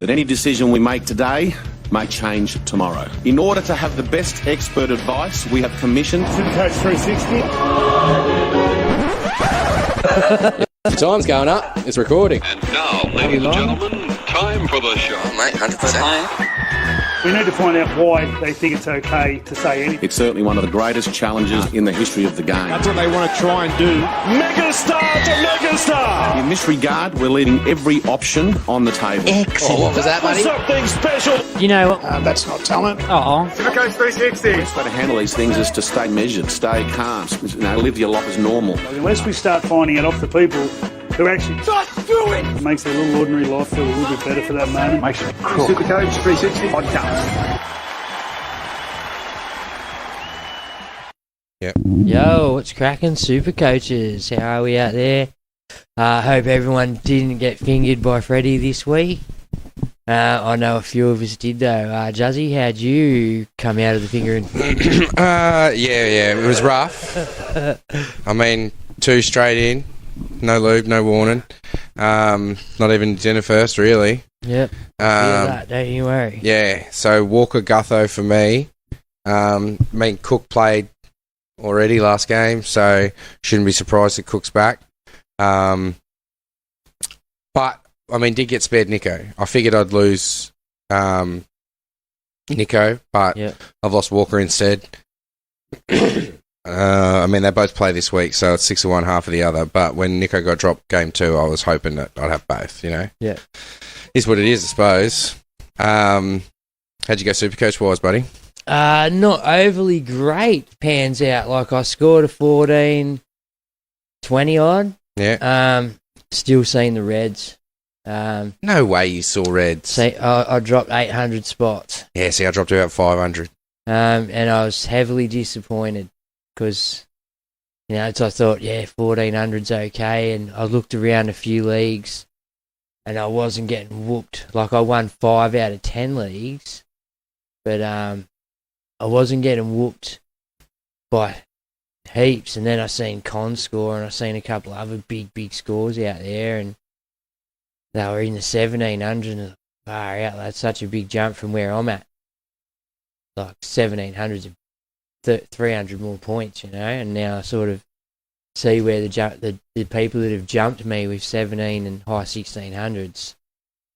that any decision we make today may change tomorrow. In order to have the best expert advice, we have commissioned Supercoach 360. The time's going up. It's recording. And now, ladies and gentlemen, time for the show. Oh, mate, 100%. We need to find out why they think it's okay to say anything. It's certainly one of the greatest challenges in the history of the game. That's what they want to try and do. Megastar to megastar! In this regard, we're leaving every option on the table. Oh, what was that, buddy? Something special! You know, That's not talent. Supercoach 360! The best way to handle these things is to stay measured, stay calm, live your life as normal. Unless we start finding it off the people who actually just do it, it makes their little ordinary life feel a little bit better for that moment. Makes it cool. Supercoach 360 podcast. yo, what's cracking, super coaches? How are we out there? Hope everyone didn't get fingered by Freddie this week. I know a few of us did though. Juzzy, how'd you come out of the fingering? Yeah, it was rough. I mean, 2 straight in. No lube, no warning. Not even dinner first, really. Yep. Feel that, don't you worry. Yeah, so Walker Gutho for me. I mean, Cook played already last game, so shouldn't be surprised that Cook's back. But, I mean, did get spared Nico. I figured I'd lose Nico, but I've lost Walker instead. I mean, they both play this week, so it's 6 of one, half of the other. But when Nico got dropped game 2, I was hoping that I'd have both, you know? Yeah. Is what it is, I suppose. How'd you go Supercoach-wise, buddy? Not overly great pans out. Like, I scored a 14, 20 odd. Yeah. Still seeing the Reds. No way you saw Reds. See, I dropped 800 spots. Yeah, see, I dropped to about 500. And I was heavily disappointed because, you know, so I thought, 1400's okay. And I looked around a few leagues and I wasn't getting whooped. Like, I won 5 out of 10 leagues, but I wasn't getting whooped by heaps. And then I seen Con score and I seen a couple of other big scores out there, and they were in the 1700s. And far out, that's such a big jump from where I'm at. Like 1700s, 300 more points, you know. And now I sort of see where the people that have jumped me with 17 and high 1600s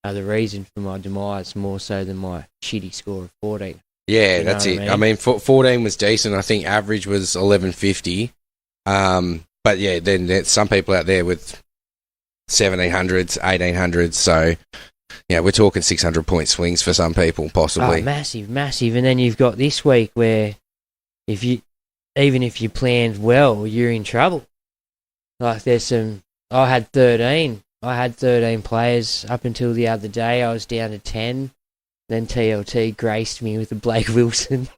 are the reason for my demise, more so than my shitty score of 14. Yeah, that's it. I mean, 14 was decent. I think average was 1150. But yeah, then there's some people out there with 1700s, 1800s. So, yeah, we're talking 600 point swings for some people, possibly. Oh, massive. And then you've got this week where even if you planned well, you're in trouble. Like I had 13 players up until the other day. I was down to 10. Then TLT graced me with a Blake Wilson.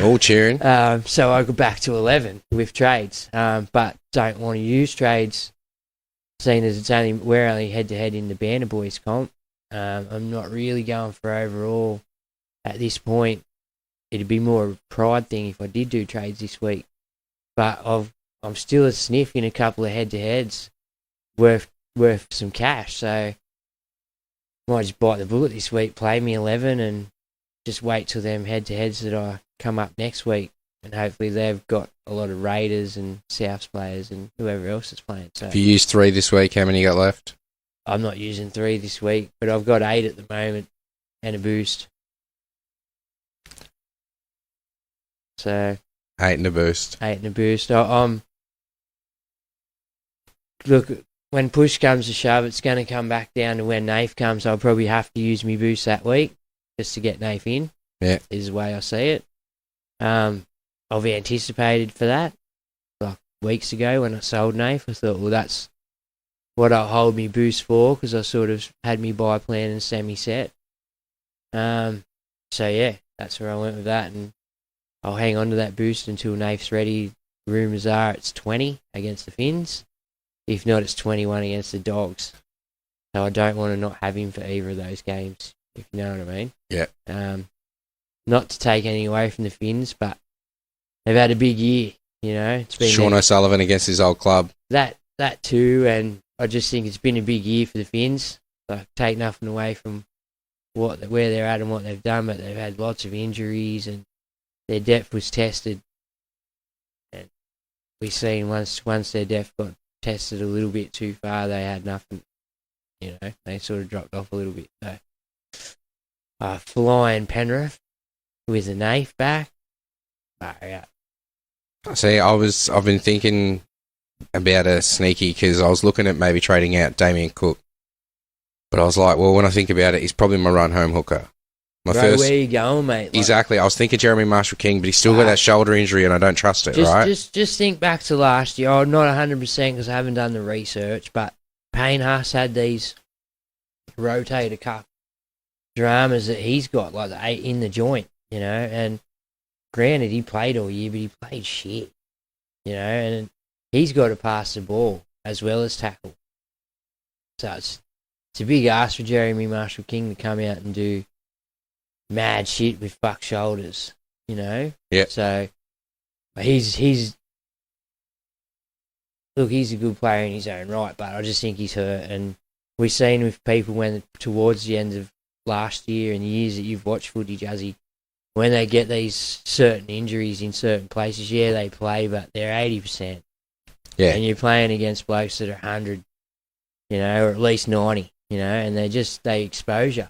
All cheering. So I got back to 11 with trades, but don't want to use trades, seeing as we're only head-to-head in the Banner Boys comp. I'm not really going for overall at this point. It'd be more of a pride thing if I did do trades this week. But I'm still a sniff in a couple of head-to-heads worth some cash, so might just bite the bullet this week, play me 11 and just wait till them head-to-heads that I come up next week, and hopefully they've got a lot of Raiders and Souths players and whoever else is playing. So if you used 3 this week, how many you got left? I'm not using 3 this week, but I've got 8 at the moment and a boost. So 8 and a boost. 8 and a boost. Look, when push comes to shove, it's going to come back down to when Nath comes. I'll probably have to use me boost that week just to get Nath in. Yeah. Is the way I see it. I've anticipated for that. Like weeks ago when I sold Nath, I thought, well, that's what I'll hold me boost for, because I sort of had me buy plan and semi-set. So, yeah, that's where I went with that. And I'll hang on to that boost until Nath's ready. Rumours are it's 20 against the Finns. If not, it's 21 against the Dogs. So I don't want to not have him for either of those games, if you know what I mean. Yeah. Not to take anything away from the Finns, but they've had a big year, you know. It's been Sean O'Sullivan against his old club. That too, and I just think it's been a big year for the Finns. Like, take nothing away from where they're at and what they've done, but they've had lots of injuries and their depth was tested. And we've seen once their depth got tested a little bit too far, they had nothing. You know, they sort of dropped off a little bit. So, flying Penrith with a Nath back. Yeah. See, I've been thinking about a sneaky because I was looking at maybe trading out Damien Cook. But I was like, well, when I think about it, he's probably my run-home hooker. Where you going, mate? Like, exactly. I was thinking Jeremy Marshall-King, but he's still got that shoulder injury and I don't trust it, right? Just think back to last year. I'm not 100% because I haven't done the research, but Payne Haas had these rotator cuff dramas that he's got, like the 8 in the joint, you know, and granted, he played all year, but he played shit, you know, and he's got to pass the ball as well as tackle. So it's a big ask for Jeremy Marshall-King to come out and do mad shit with fuck shoulders, you know? Yeah. So, he's look, he's a good player in his own right, but I just think he's hurt. And we've seen with people when towards the end of last year and years that you've watched footy, Juzzy, when they get these certain injuries in certain places, yeah, they play, but they're 80%. Yeah. And you're playing against blokes that are 100, you know, or at least 90, you know, and they expose you.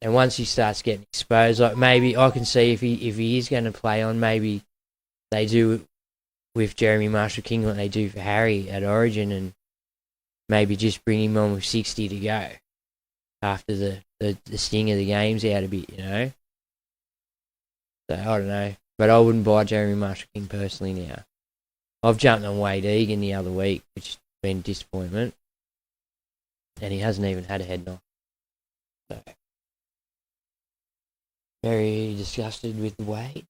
And once he starts getting exposed, like maybe I can see if he is going to play on, maybe they do with Jeremy Marshall-King what they do for Harry at Origin and maybe just bring him on with 60 to go after the sting of the game's out a bit, you know. So, I don't know. But I wouldn't buy Jeremy Marshall-King personally now. I've jumped on Wade Egan the other week, which has been a disappointment. And he hasn't even had a head knock. So, very disgusted with Wade.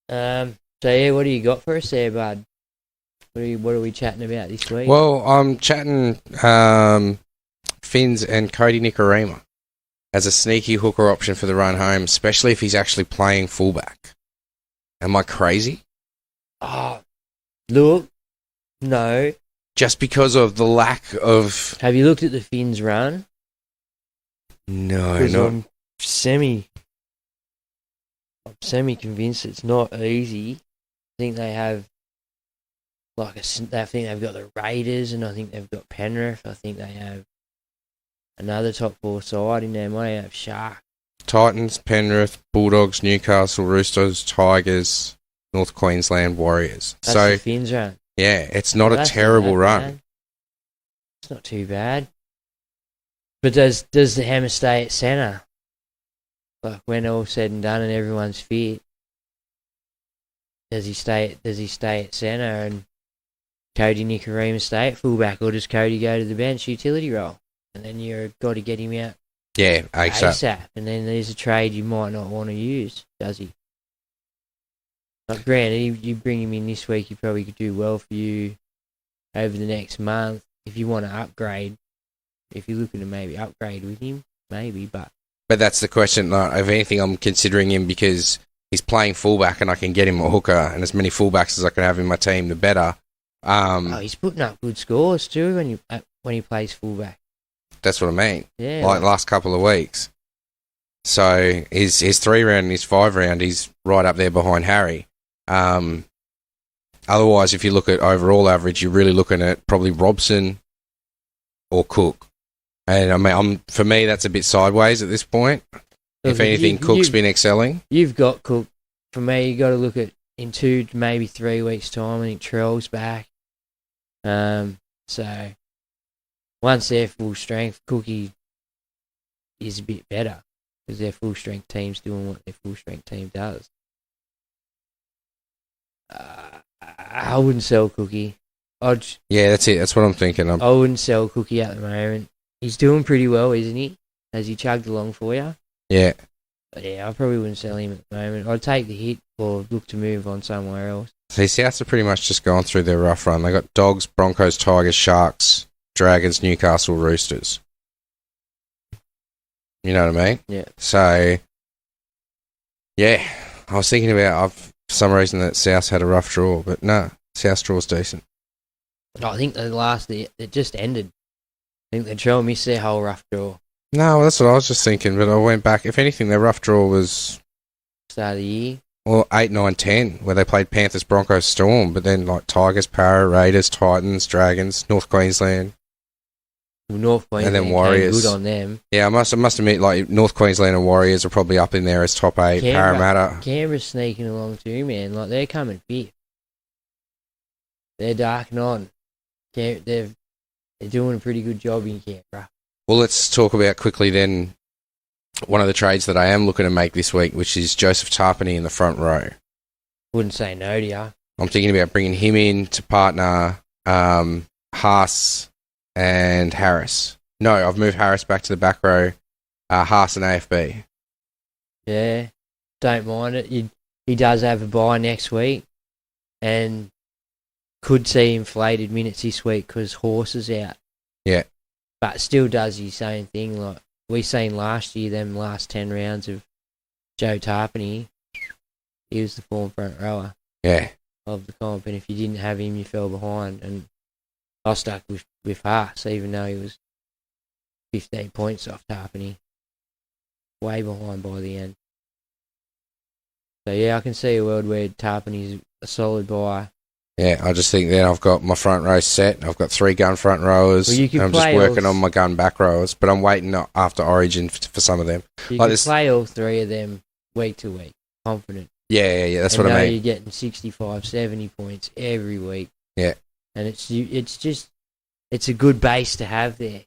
So, yeah, what do you got for us there, bud? What are we chatting about this week? Well, I'm chatting Finns and Cody Nikorima as a sneaky hooker option for the run home, especially if he's actually playing fullback. Am I crazy? Oh, look, no. Just because of the lack of... Have you looked at the Finns run? No, not... I'm semi-convinced it's not easy. I think they have I think they've got the Raiders and I think they've got Penrith. I think they have another top 4 side in there. Might have Shark. Titans, Penrith, Bulldogs, Newcastle, Roosters, Tigers, North Queensland Warriors. That's so the Finns run. Yeah, it's not a terrible run. Bad. It's not too bad. But does the hammer stay at centre? Like when all's said and done and everyone's fit, does he stay at centre and Cody Nikorima stay at fullback, or does Cody go to the bench utility role? And then you've got to get him out ASAP. And then there's a trade you might not want to use, does he? Like, granted, you bring him in this week, he probably could do well for you over the next month. If you want to upgrade, if you're looking to maybe upgrade with him, maybe, but that's the question. Like, if anything, I'm considering him because he's playing fullback and I can get him a hooker, and as many fullbacks as I can have in my team, the better. He's putting up good scores too when he plays fullback. That's what I mean. Yeah. Like last couple of weeks. So his 3-round and his 5-round, he's right up there behind Harry. Otherwise, if you look at overall average, you're really looking at probably Robson or Cook. And I mean, for me, that's a bit sideways at this point. If anything, Cook's been excelling. You've got Cook. For me, you got to look at in 2 to maybe 3 weeks' time. I think Trell's back. So once they're full strength, Cookie is a bit better because their full strength team's doing what their full strength team does. I wouldn't sell Cookie. Yeah, that's it. That's what I'm thinking. I wouldn't sell Cookie at the moment. He's doing pretty well, isn't he? Has he chugged along for you? Yeah. But yeah, I probably wouldn't sell him at the moment. I'd take the hit or look to move on somewhere else. See, Souths are pretty much just going through their rough run. They got Dogs, Broncos, Tigers, Sharks, Dragons, Newcastle, Roosters. You know what I mean? Yeah. So, yeah, I was thinking about for some reason that Souths had a rough draw, but no, South's draw's decent. I think it just ended. I think the Trail missed their whole rough draw. No, that's what I was just thinking, but I went back. If anything, their rough draw was Start of the year. or 8, 9, 10, where they played Panthers, Broncos, Storm, but then like Tigers, Para, Raiders, Titans, Dragons, North Queensland. Well, North Queensland then Warriors. came good on them. Yeah, I must admit, like North Queensland and Warriors are probably up in there as top 8. Parramatta. Canberra's sneaking along too, man. Like, they're coming fifth. They're darking on. They're doing a pretty good job in Canberra. Well, let's talk about quickly then one of the trades that I am looking to make this week, which is Joseph Tarpany in the front row. Wouldn't say no to ya. I'm thinking about bringing him in to partner Haas and Harris. No, I've moved Harris back to the back row. Haas and AFB. Yeah, don't mind it. He does have a bye next week, and could see inflated minutes this week because Horse is out. Yeah. But still does his same thing. Like we seen last year, them last 10 rounds of Joe Tarpany, he was the form front rower of the comp, and if you didn't have him, you fell behind. And I stuck with Haas, even though he was 15 points off Tarpany. Way behind by the end. So yeah, I can see a world where Tarpany's a solid buy. Yeah, I just think then I've got my front row set. I've got 3 gun front rowers. Well, you can I'm just play working on my gun back rowers, but I'm waiting after Origin for some of them. You like can play all 3 of them week to week, confident. Yeah, that's what I mean. You're getting 65, 70 points every week. Yeah. And it's a good base to have there.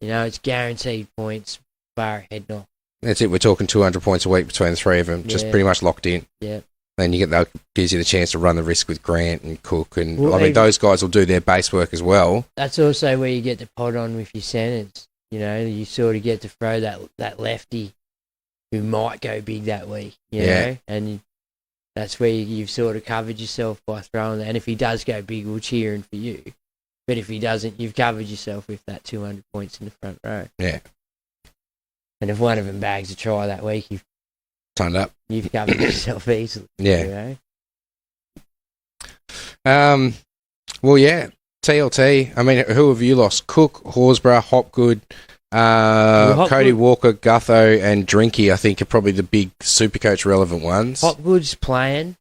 You know, it's guaranteed points, bar a head knock. That's it. We're talking 200 points a week between the 3 of them, just pretty much locked in. Yeah. Then that gives you the chance to run the risk with Grant and Cook, and I mean those guys will do their base work as well. That's also where you get to pot on with your centers. You know, you sort of get to throw that lefty who might go big that week. You know, and that's where you've sort of covered yourself by throwing that. And if he does go big, we're cheering for you. But if he doesn't, you've covered yourself with that 200 points in the front row. Yeah. And if one of them bags a try that week, you've covered yourself easily. Yeah. You know? Well, yeah. TLT. I mean, who have you lost? Cook, Horsburgh, Hopgood, Cody Walker, Gutho, and Drinky, I think, are probably the big Supercoach relevant ones. Hopgood's playing.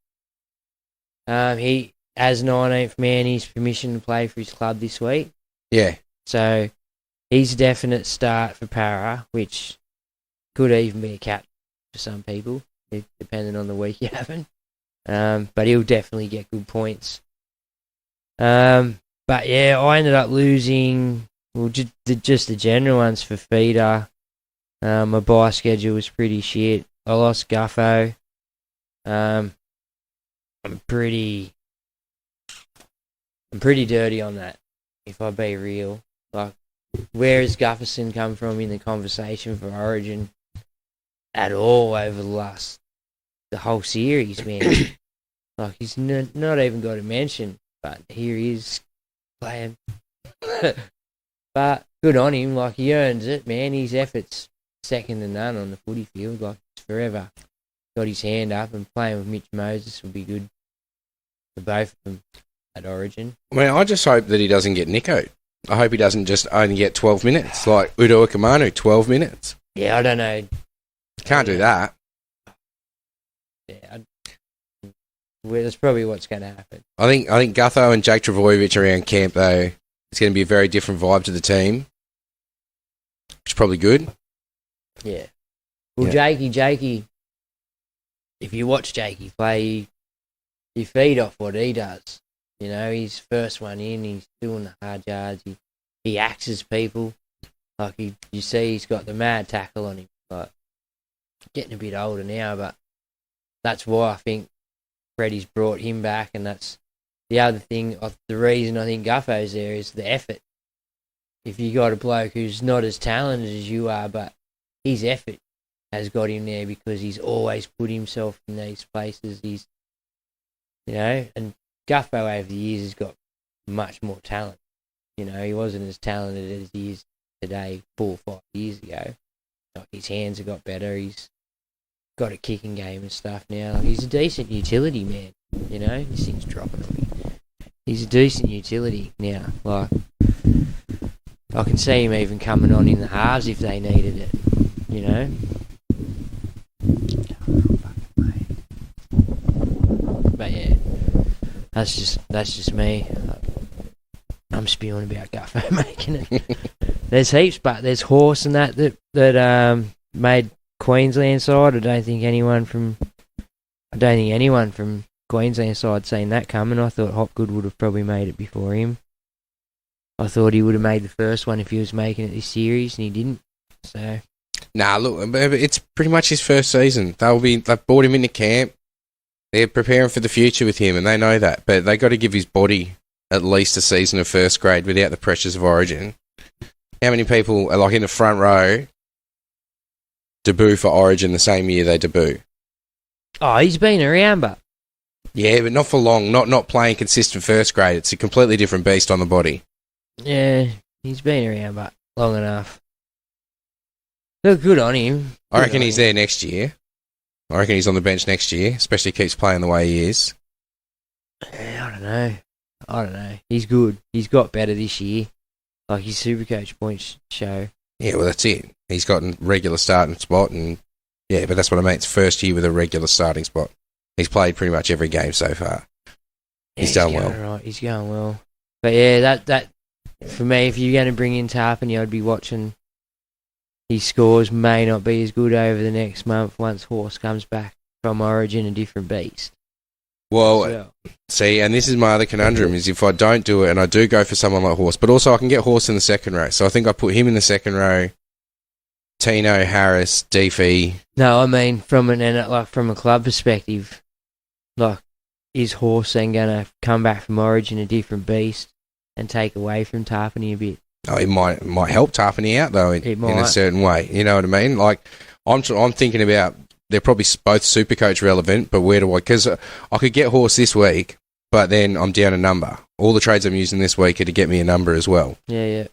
He, as 19th man, he's permission to play for his club this week. Yeah. So he's a definite start for Para, which could even be a cap for some people, depending on the week you're having. But he'll definitely get good points. But yeah, I ended up losing just the general ones for feeder. My buy schedule was pretty shit. I lost Guffo. I'm pretty dirty on that, if I be real. Like, where has Gufferson come from in the conversation for Origin at all over the whole series, man? Like, he's not even got a mention, but here he is playing. But good on him. Like, he earns it, man. His effort's second to none on the footy field. Like, it's forever. Got his hand up, and playing with Mitch Moses will be good for both of them at Origin. Well, I just hope that he doesn't get Nico. I hope he doesn't just only get 12 minutes, like Udo Ikamanu, 12 minutes. Yeah, I don't know. Can't do that. Yeah, that's probably what's going to happen. I think Gutho and Jake Travojevic around camp, though, it's going to be a very different vibe to the team, which is probably good. Yeah. Well, yeah. Jakey, if you watch Jakey play, you feed off what he does. You know, he's first one in, he's doing the hard yards, he axes people. Like, you see he's got the mad tackle on him. Like, getting a bit older now, but that's why I think Freddie's brought him back, and that's the other thing. The reason I think Guffo's there is the effort. If you got a bloke who's not as talented as you are, but his effort has got him there because he's always put himself in these places. He's, you know, and Guffo over the years has got much more talent. You know, he wasn't as talented as he is today 4 or 5 years ago. Like, his hands have got better. He's got a kicking game and stuff now. Like, he's a decent utility man. You know, this thing's dropping on me. He's a decent utility now. Like, I can see him even coming on in the halves if they needed it, you know. But yeah, that's just me. I'm spewing about Guffo making it. There's heaps, but there's Horse and that made Queensland side. I don't think anyone from Queensland side seen that coming. I thought Hopgood would have probably made it before him. I thought he would have made the first one if he was making it this series, and he didn't. So, nah, look, it's pretty much his first season. They've brought him into camp. They're preparing for the future with him, and they know that. But they got to give his body at least a season of first grade without the pressures of Origin. How many people are like in the front row debut for Origin the same year they debut? Oh, he's been around, but yeah, but not for long. Not playing consistent first grade. It's a completely different beast on the body. yeah, he's been around, but long enough. Look, good on him. I reckon he's there next year. I reckon he's on the bench next year, especially if he keeps playing the way he is. Yeah, I don't know. He's good. He's got better this year. Like his Supercoach points show. Yeah, well, that's it. He's got a regular starting spot, and yeah, but that's what I mean. It's first year with a regular starting spot. He's played pretty much every game so far. He's done well. Right, he's going well. But yeah, that for me, if you're going to bring in Tarpany, I'd be watching. His scores may not be as good over the next month once Horse comes back from Origin, a different beast. Well, see, and this is my other conundrum, is if I don't do it and I do go for someone like Horse, but also I can get Horse in the second row. So I think I put him in the second row, Tino, Harris, Deefy. No, I mean from a club perspective, like is Horse then going to come back from Origin a different beast and take away from Tarpany a bit? Oh, it might help Tarpany out though in a certain way. You know what I mean? Like I'm thinking about. They're probably both Supercoach relevant, but where do I... Because I could get Horse this week, but then I'm down a number. All the trades I'm using this week are to get me a number as well. Yeah.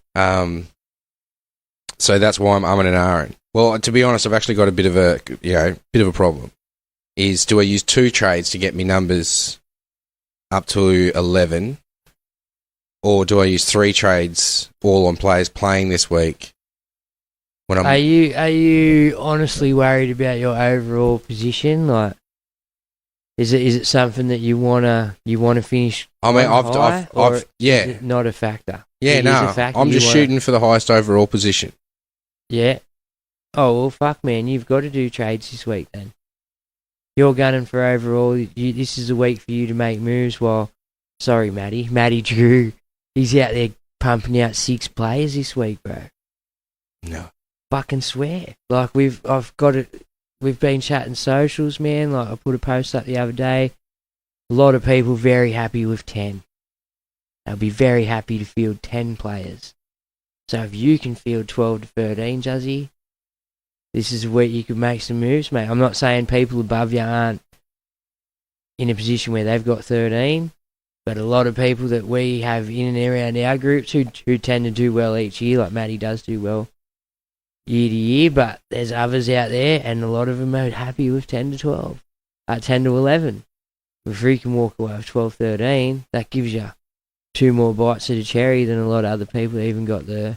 So that's why I'm umming and ahhing. Well, to be honest, I've actually got a bit of a problem. Is do I use 2 trades to get me numbers up to 11, or do I use 3 trades all on players playing this week? Are you honestly worried about your overall position? Like, is it something that you wanna finish? I mean, I've yeah, is it not a factor. Yeah, no, I'm just shooting for the highest overall position. Yeah. Oh well, fuck, man, you've got to do trades this week then. You're gunning for overall. This is a week for you to make moves. While, sorry, Matty Drew, he's out there pumping out 6 players this week, bro. No. Fucking swear. Like we've been chatting socials, man. Like I put a post up the other day. A lot of people very happy with 10. They'll be very happy to field 10 players. So if you can field 12 to 13, Juzzy, this is where you can make some moves, mate. I'm not saying people above you aren't in a position where they've got 13, but a lot of people that we have in and around our groups who tend to do well each year, like Matty does do well year to year, but there's others out there, and a lot of them are happy with 10 to 12, 10 to 11. If you can walk away with 12, 13, that gives you 2 more bites of the cherry than a lot of other people even got the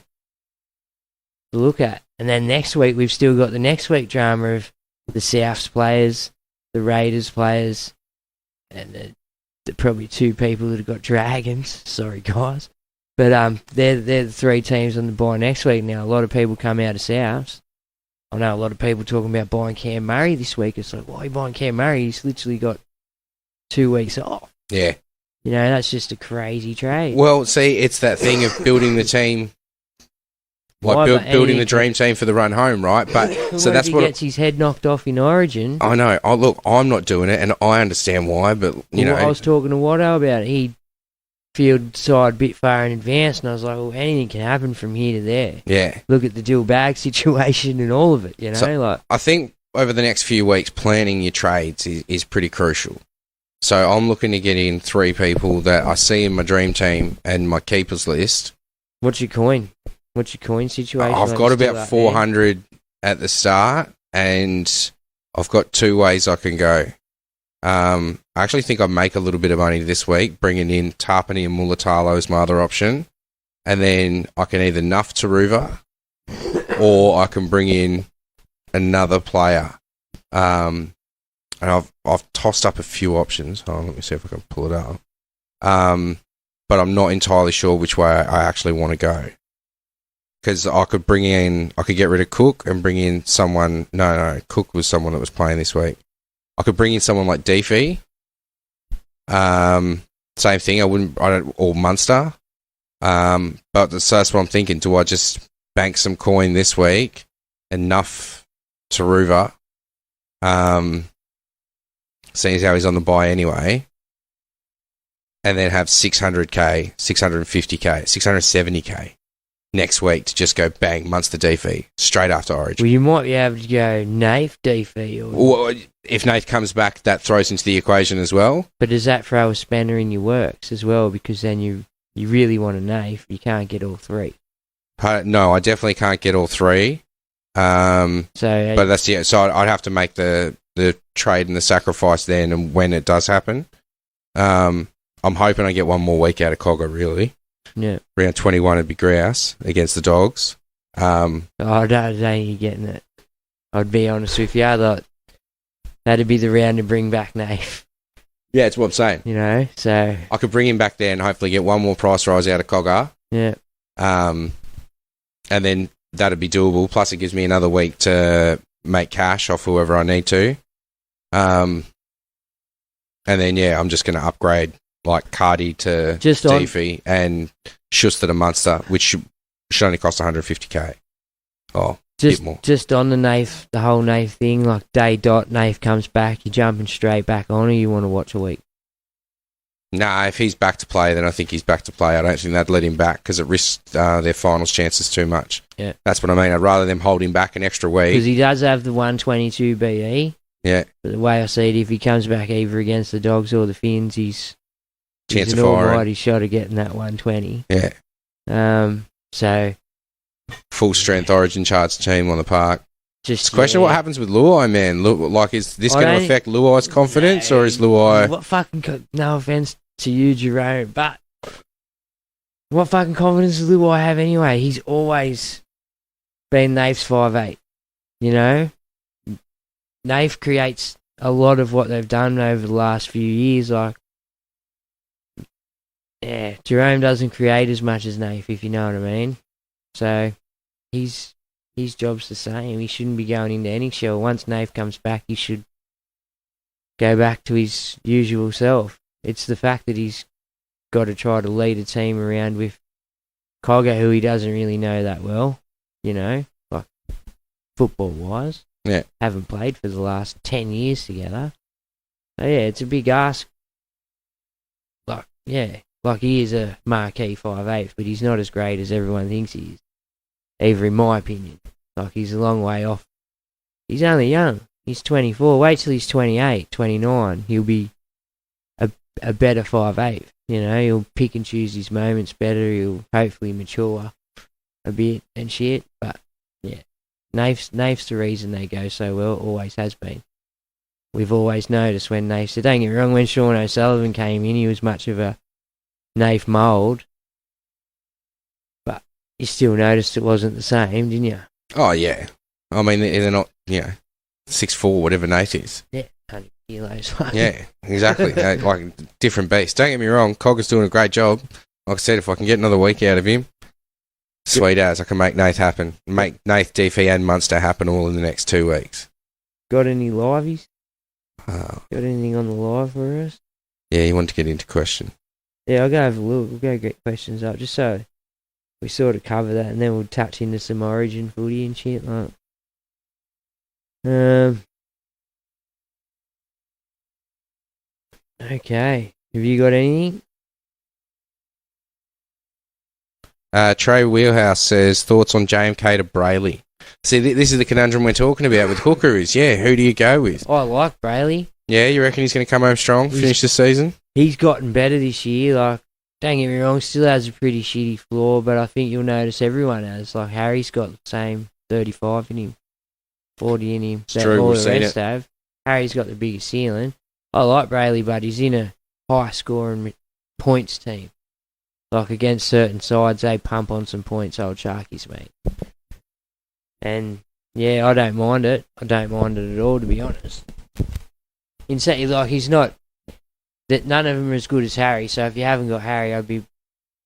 look at. And then next week, we've still got the next week drama of the Souths players, the Raiders players, and the probably 2 people that have got Dragons. Sorry, guys. But they're the 3 teams on the buy next week now. A lot of people come out of Souths. I know a lot of people talking about buying Cam Murray this week. It's like, why are you buying Cam Murray? He's literally got 2 weeks off. Yeah. You know, that's just a crazy trade. Well, see, it's that thing of building the team, like building the dream team for the run home, right? But so that's what he gets his head knocked off in Origin. I know. Look, I'm not doing it, and I understand why. But you know, I was talking to Watto about it. He field side a bit far in advance, and I was like, well, anything can happen from here to there. Yeah. Look at the Dill Bag situation and all of it, you know? So I think over the next few weeks, planning your trades is pretty crucial. So I'm looking to get in 3 people that I see in my dream team and my keepers list. What's your coin? What's your coin situation? I've got about 400 at the start, and I've got 2 ways I can go. I actually think I make a little bit of money this week, bringing in Tarpany and Mulatalo as my other option, and then I can either nuff Taruva or I can bring in another player. And I've tossed up a few options. Hold on, let me see if I can pull it up. But I'm not entirely sure which way I actually want to go. Because I could get rid of Cook and bring in someone. No, Cook was someone that was playing this week. I could bring in someone like Deefy. Same thing. Or Munster. But so that's what I'm thinking. Do I just bank some coin this week and nuff Taruva? Seeing as how he's on the bye anyway. And then have 600k, 650k, 670k next week to just go bang Munster Deefy straight after Origin. Well, you might be able to go Nath Deefy. Well, if Nath comes back, that throws into the equation as well. But does that throw a spanner in your works as well? Because then you really want a Nath. You can't get all three. No, I definitely can't get all three. But that's so I'd have to make the trade and the sacrifice then, and when it does happen. I'm hoping I get one more week out of Cogger, really. Yeah. Round 21 would be grouse against the Dogs. I don't think you're getting it. I'd be honest with you. I thought that'd be the round to bring back Nath. Yeah, that's what I'm saying. You know, so... I could bring him back there and hopefully get one more price rise out of Cogger. Yeah. And then that'd be doable. Plus it gives me another week to make cash off whoever I need to. And then, I'm just going to upgrade like Cardi to Deefy and Schuster to Munster, which should only cost 150k. Oh, a bit more. Just on the Nath, the whole Nath thing, like day dot, Nath comes back, you're jumping straight back on, or you want to watch a week? Nah, if he's back to play, then I think he's back to play. I don't think they'd let him back because it risks their finals chances too much. Yeah. That's what I mean. I'd rather them hold him back an extra week. Because he does have the 122 BE. Yeah. But the way I see it, if he comes back either against the Dogs or the Finns, he's an almighty shot of getting that 120. Yeah. So full strength Origin charts team on the park. Just question what happens with Luai, man. Is this going to affect Luai's confidence, or is Luai... What fucking... No offense to you, Jerome, but what fucking confidence does Luai have anyway? He's always been Nath's 5'8", you know? Nath creates a lot of what they've done over the last few years. Like, Jerome doesn't create as much as Nath, if you know what I mean. So, his job's the same. He shouldn't be going into any shell. Once Nath comes back, he should go back to his usual self. It's the fact that he's got to try to lead a team around with Cogger, who he doesn't really know that well, you know, like football-wise. Yeah. Haven't played for the last 10 years together. So, it's a big ask. Like he is a marquee 5'8", but he's not as great as everyone thinks he is. Even in my opinion. Like, he's a long way off. He's only young. He's 24. Wait till he's 28, 29. He'll be a better 5'8". You know, he'll pick and choose his moments better. He'll hopefully mature a bit and shit. But, Nath's the reason they go so well. Always has been. We've always noticed when Nath... So don't get me wrong, when Sean O'Sullivan came in, he was much of a Nath mould. But you still noticed it wasn't the same, didn't you? Oh, yeah. I mean, they're not, 6'4", whatever Nath is. Yeah, 100 kilos. Yeah, exactly. Like, different beast. Don't get me wrong, Cogger's doing a great job. Like I said, if I can get another week out of him, sweet as, I can make Nath happen. Make Nath, Deefy and Munster happen all in the next 2 weeks. Got any liveys? Oh. Got anything on the live for us? Yeah, you want to get into question. Yeah, I'll go have a look. We'll go get questions up just so we sort of cover that, and then we'll touch into some Origin footy and shit like. Okay. Have you got anything? Trey Wheelhouse says, thoughts on JMK to Brayley. See, this is the conundrum we're talking about with Hooker is, who do you go with? I like Brayley. Yeah, you reckon he's going to come home strong, finish the season? He's gotten better this year. Like, don't get me wrong, still has a pretty shitty floor, but I think you'll notice everyone has. Like, Harry's got the same 35 in him, 40 in him. It's true, all we've the seen rest it. have. Harry's got the biggest ceiling. I like Brayley, but he's in a high-scoring points team. Like, against certain sides, they pump on some points, old Sharkies, mate. And, yeah, I don't mind it. I don't mind it at all, to be honest. He's not... That none of them are as good as Harry, so if you haven't got Harry, I'd be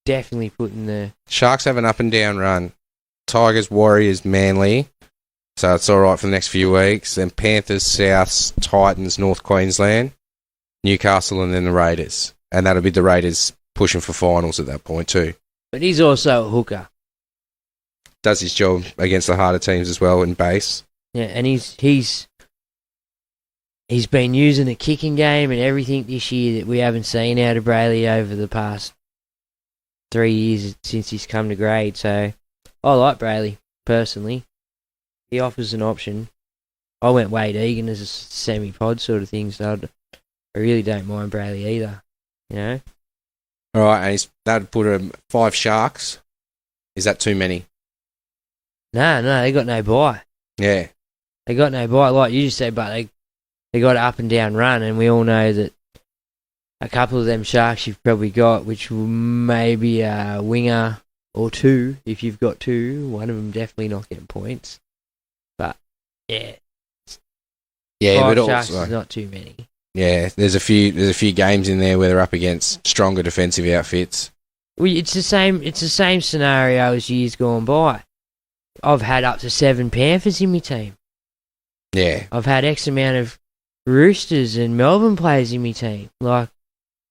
definitely putting the... Sharks have an up and down run. Tigers, Warriors, Manly. So it's all right for the next few weeks. Then Panthers, Souths, Titans, North Queensland, Newcastle, and then the Raiders. And that'll be the Raiders pushing for finals at that point too. But he's also a hooker. Does his job against the harder teams as well in base. Yeah, and he's been using the kicking game and everything this year that we haven't seen out of Brayley over the past 3 years since he's come to grade. So I like Brayley, personally. He offers an option. I went Wade Egan as a semi-pod sort of thing, so I really don't mind Brayley either, you know? All right, and that'd put him 5 Sharks. Is that too many? No, they got no bye. Yeah. They got no bye, like you just said, but they got an up and down run, and we all know that a couple of them Sharks you've probably got, which will maybe a winger or two, if you've got two. One of them definitely not getting points. But, yeah. Yeah, 5 but Sharks also... is not too many. Yeah, there's a few games in there where they're up against stronger defensive outfits. Well, it's the same scenario as years gone by. I've had up to 7 Panthers in my team. Yeah. I've had X amount of Roosters and Melbourne players in my team. Like,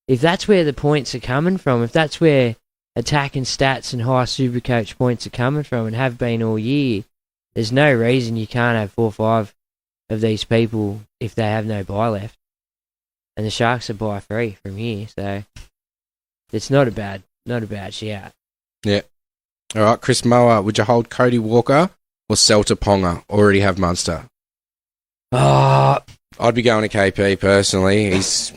if that's where the points are coming from, if that's where attack and stats and high Supercoach points are coming from and have been all year, there's no reason you can't have 4 or 5 of these people if they have no bye left. And the Sharks are bye free from here, so it's not a bad shout. Yeah. All right, Chris Mower, would you hold Cody Walker or sell to Ponga? Already have Munster. I'd be going to KP personally. He's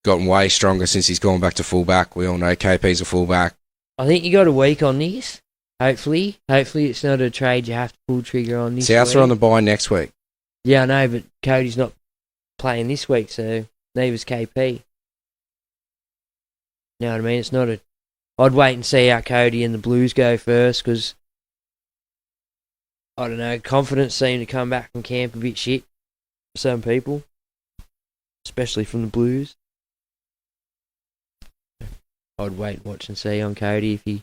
gotten way stronger since he's gone back to fullback. We all know KP's a fullback. I think you got a week on this. Hopefully it's not a trade you have to pull trigger on this Souths week. are on the bye next week. Yeah, I know, but Cody's not playing this week, so neither's KP. You know what I mean? It's not a... I'd wait and see how Cody and the Blues go first, because, I don't know, confidence seemed to come back from camp a bit shit for some people, especially from the Blues. I'd wait and watch and see on Cody. If he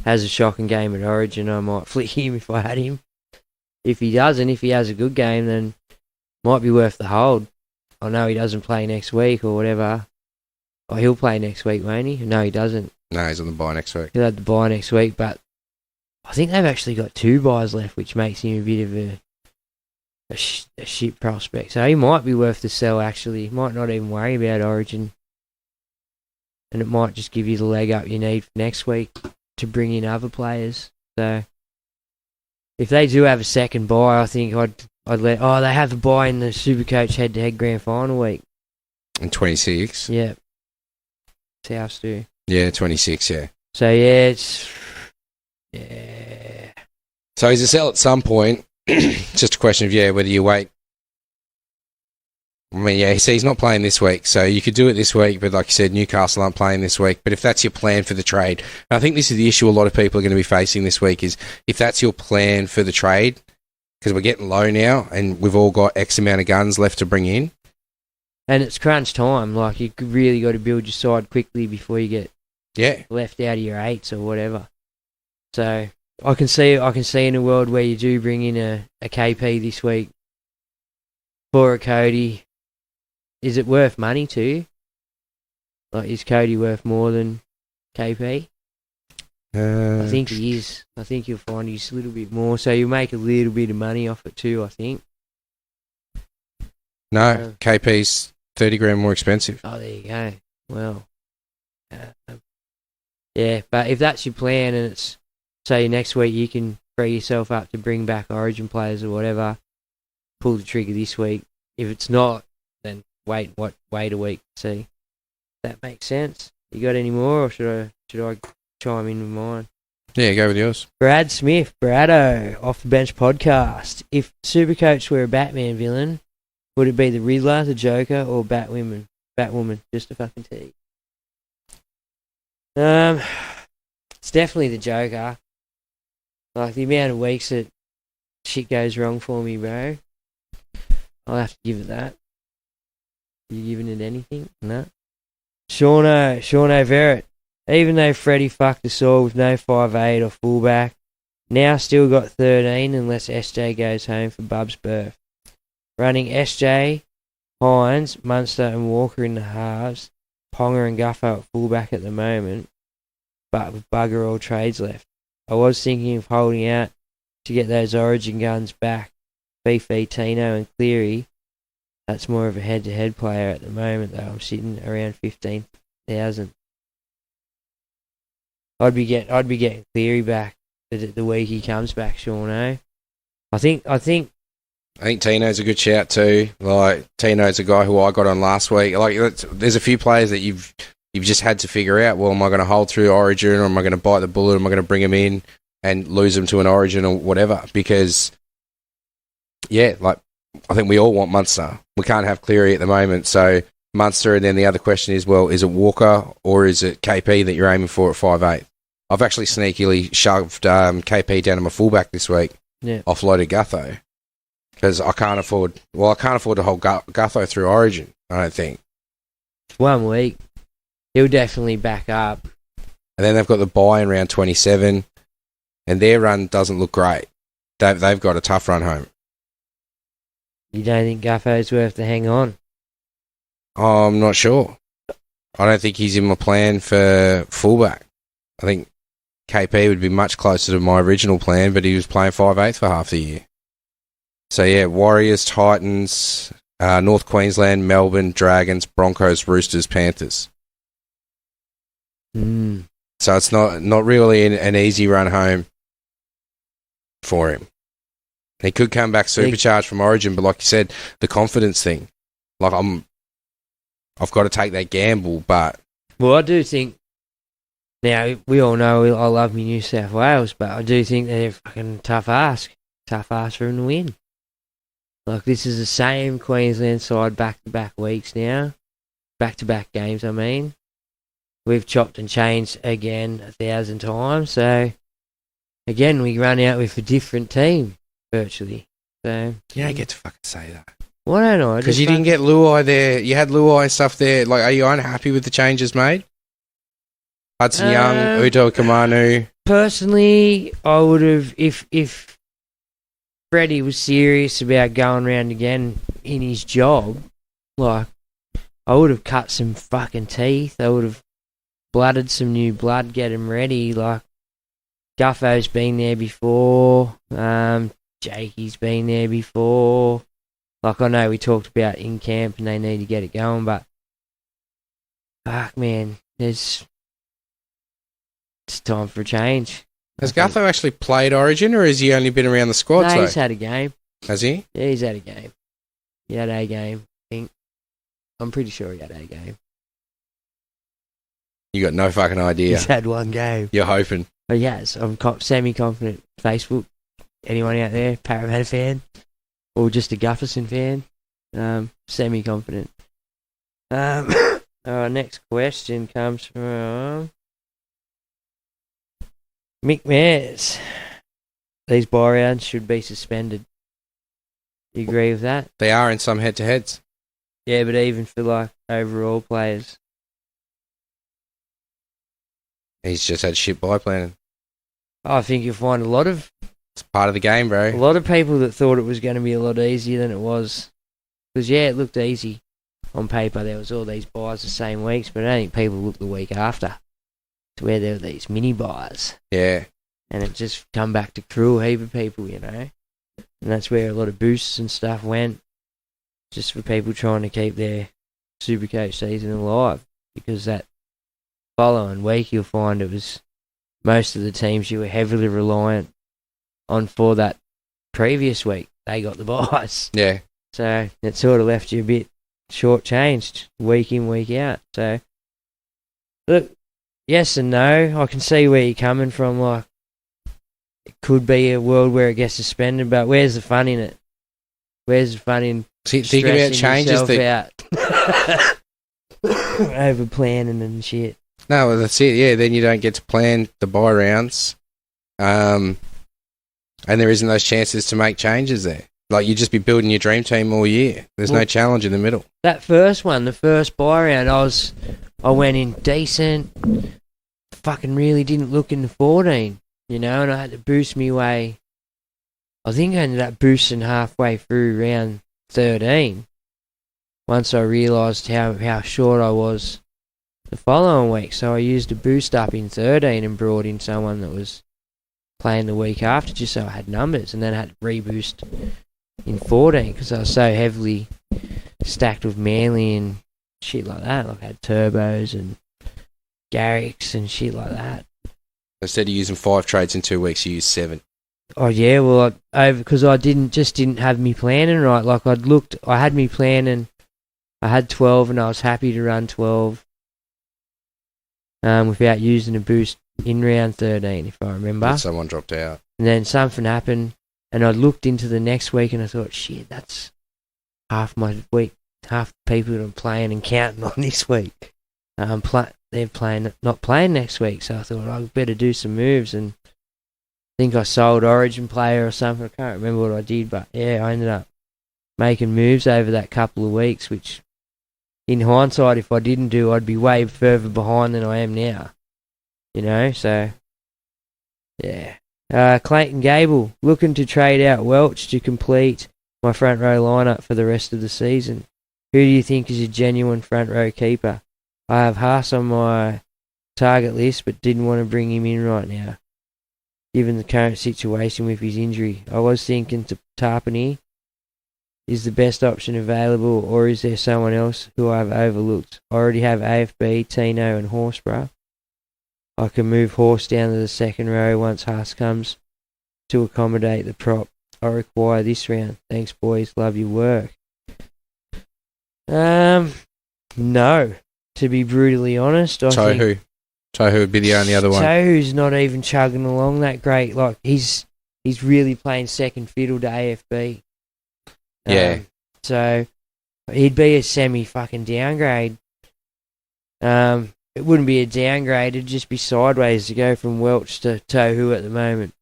has a shocking game at Origin, I might flick him if I had him. If he doesn't, if he has a good game, then might be worth the hold. I know he doesn't play next week or whatever. Oh, he'll play next week, won't he? No, he doesn't. No, he's on the bye next week. He'll have the bye next week, but I think they've actually got 2 byes left, which makes him a bit of a shit prospect. So he might be worth the sell, actually. He might not even worry about Origin. And it might just give you the leg up you need for next week to bring in other players. So if they do have a second bye, I think I'd let... Oh, they have a bye in the Supercoach head-to-head grand final week. In 26? Yeah. Souths do. Yeah, 26, yeah. So, yeah, it's... Yeah. So he's a sell at some point. It's just a question of, whether you wait. I mean, he's not playing this week, so you could do it this week, but like you said, Newcastle aren't playing this week. But if that's your plan for the trade, and I think this is the issue a lot of people are going to be facing this week, is if that's your plan for the trade, because we're getting low now, and we've all got X amount of guns left to bring in. And it's crunch time. Like, you really got to build your side quickly before you get left out of your 8s or whatever. So I can see in a world where you do bring in a KP this week for a Cody. Is it worth money to you? Like, is Cody worth more than KP? I think he is. I think you'll find he's a little bit more. So you'll make a little bit of money off it too, I think. No, KP's 30 grand more expensive. Oh, there you go. Well, yeah, but if that's your plan and it's, say, next week you can free yourself up to bring back Origin players or whatever, pull the trigger this week. If it's not, then wait a week to see. That makes sense. You got any more, or should I chime in with mine? Yeah, go with yours. Brad Smith, Braddo, Off the Bench podcast. If Supercoach were a Batman villain, would it be the Riddler, the Joker, or Batwoman? Just a fucking T. It's definitely the Joker. Like, the amount of weeks that shit goes wrong for me, bro. I'll have to give it that. You giving it anything? No. Shauno Verrett. Even though Freddie fucked us all with no 5'8" or fullback, now still got 13 unless SJ goes home for Bub's birth. Running SJ, Hines, Munster and Walker in the halves, Ponga and Guffer at fullback at the moment, but with bugger all trades left. I was thinking of holding out to get those Origin guns back. Fifi, Tino and Cleary. That's more of a head-to-head player at the moment, though. I'm sitting around 15,000. I'd be getting Cleary back the week he comes back, Shauno. I think Tino's a good shout too. Like, Tino's a guy who I got on last week. Like, there's a few players that you've just had to figure out. Well, am I going to hold through Origin, or am I going to bite the bullet? Am I going to bring him in and lose him to an Origin or whatever? Because, yeah, like, I think we all want Munster. We can't have Cleary at the moment, so Munster. And then the other question is, well, is it Walker or is it KP that you're aiming for at 5'8"? I've actually sneakily shoved KP down to my fullback this week. Yeah. Offloaded Gutho. Because I can't afford to hold Gutho through Origin, I don't think. 1 week. He'll definitely back up. And then they've got the bye in round 27, and their run doesn't look great. They've got a tough run home. You don't think Guffo's worth to hang on? I'm not sure. I don't think he's in my plan for fullback. I think KP would be much closer to my original plan, but he was playing 5'8" for half the year. So, yeah, Warriors, Titans, North Queensland, Melbourne, Dragons, Broncos, Roosters, Panthers. So it's not really an easy run home for him. He could come back supercharged from Origin, but like you said, the confidence thing. Like, I've got to take that gamble, but... Well, I do think... Now, we all know I love me New South Wales, but I do think they're fucking tough ask. Tough ask for him to win. Like, this is the same Queensland side back-to-back weeks now. Back-to-back games, I mean. We've chopped and changed again 1,000 times, so... Again, we run out with a different team, virtually. So you don't get to fucking say that. Why don't I? Because you didn't get Luai there. You had Luai stuff there. Like, are you unhappy with the changes made? Hudson Young, Uto Kamanu. Personally, I would have, if Freddie was serious about going around again in his job, like, I would have cut some fucking teeth. I would have blooded some new blood, get him ready. Like, Guffo's been there before. Jakey's been there before. Like, I know we talked about in camp and they need to get it going, but fuck, man, it's time for a change. Has Gutho actually played Origin, or has he only been around the squad? No, he's had a game. Has he? Yeah, he's had a game. He had a game, I think. I'm pretty sure he had a game. You got no fucking idea. He's had one game. You're hoping. Oh, yes, I'm semi-confident. Facebook, anyone out there, Parramatta fan, or just a Gufferson fan, semi-confident. Our next question comes from Mick Mears. These bye rounds should be suspended. You agree with that? They are in some head-to-heads. Yeah, but even for, like, overall players. He's just had shit bye planning. I think you'll find a lot of... It's part of the game, bro. A lot of people that thought it was going to be a lot easier than it was. Because, yeah, it looked easy on paper. There was all these buys the same weeks, but I don't think people looked the week after to where there were these mini buys. Yeah. And it just come back to cruel heap of people, you know. And that's where a lot of boosts and stuff went. Just for people trying to keep their Supercoach season alive. Because that following week, you'll find it was most of the teams you were heavily reliant on for that previous week. They got the buys. Yeah. So it sort of left you a bit shortchanged week in, week out. So, look, yes and no. I can see where you're coming from. Like, it could be a world where it gets suspended, but where's the fun in it? Where's the fun in think about changes that out over planning and shit? No, well, that's it. Yeah, then you don't get to plan the bye rounds, and there isn't those chances to make changes there. Like, you just be building your dream team all year. There's no challenge in the middle. That first one, the first bye round, I went in decent. Fucking really didn't look in the 14, and I had to boost me way. I think I ended up boosting halfway through round 13. Once I realised how short I was the following week, so I used a boost up in 13 and brought in someone that was playing the week after, just so I had numbers, and then I had to reboost in 14 because I was so heavily stacked with Manly and shit like that. Like, I had turbos and Garricks and shit like that. Instead of using 5 trades in 2 weeks, you use 7. Oh yeah, well, because I didn't have me planning right. Like, I had me planning. I had 12 and I was happy to run 12 without using a boost in round 13, if I remember. And someone dropped out. And then something happened, and I looked into the next week and I thought, shit, that's half my week, half the people that I'm playing and counting on this week. They're not playing next week, so I thought I better do some moves, and I think I sold Origin player or something. I can't remember what I did, but yeah, I ended up making moves over that couple of weeks, which in hindsight, if I didn't do, I'd be way further behind than I am now. So yeah. Clayton Gable, looking to trade out Welch to complete my front row lineup for the rest of the season. Who do you think is a genuine front row keeper? I have Haas on my target list, but didn't want to bring him in right now, given the current situation with his injury. I was thinking Tarpany is the best option available, or is there someone else who I've overlooked? I already have AFB, Tino and Horsburgh. I can move Horse down to the second row once Haas comes to accommodate the prop I require this round. Thanks, boys. Love your work. No. To be brutally honest, Tohu would be the only other one. Tohu's not even chugging along that great. Like, he's really playing second fiddle to AFB. Yeah. So he'd be a semi-fucking downgrade. It wouldn't be a downgrade, it'd just be sideways to go from Welch to Tohu at the moment.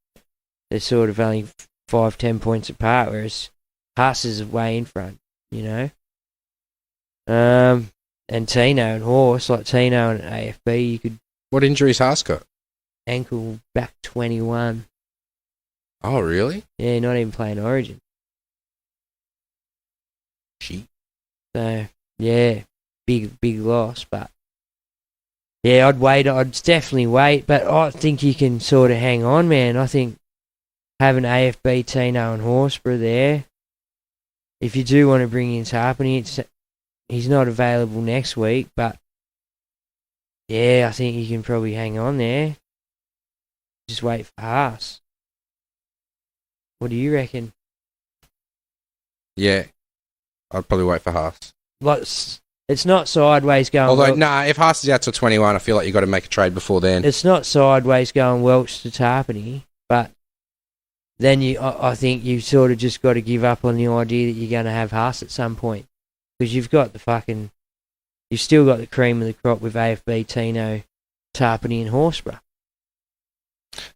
They're sort of only 5-10 points apart, whereas Haas is way in front, And Tino and Horse, like Tino and AFB, you could... What injuries Haas got? Ankle back 21. Oh, really? Yeah, not even playing Origin. Gee. So, yeah, big loss, but... Yeah, I'd definitely wait, but I think you can sort of hang on, man. I think having AFB, Tino and Horsburgh there, if you do want to bring in Tarpany, he's not available next week, but yeah, I think you can probably hang on there. Just wait for Haas. What do you reckon? Yeah, I'd probably wait for Haas. Like, it's not sideways going... Although, if Haas is out till 21, I feel like you've got to make a trade before then. It's not sideways going Welch to Tarpany, but then I think you've sort of just got to give up on the idea that you're going to have Haas at some point. Because you've still got the cream of the crop with AFB, Tino, Tarpany and Horsburgh.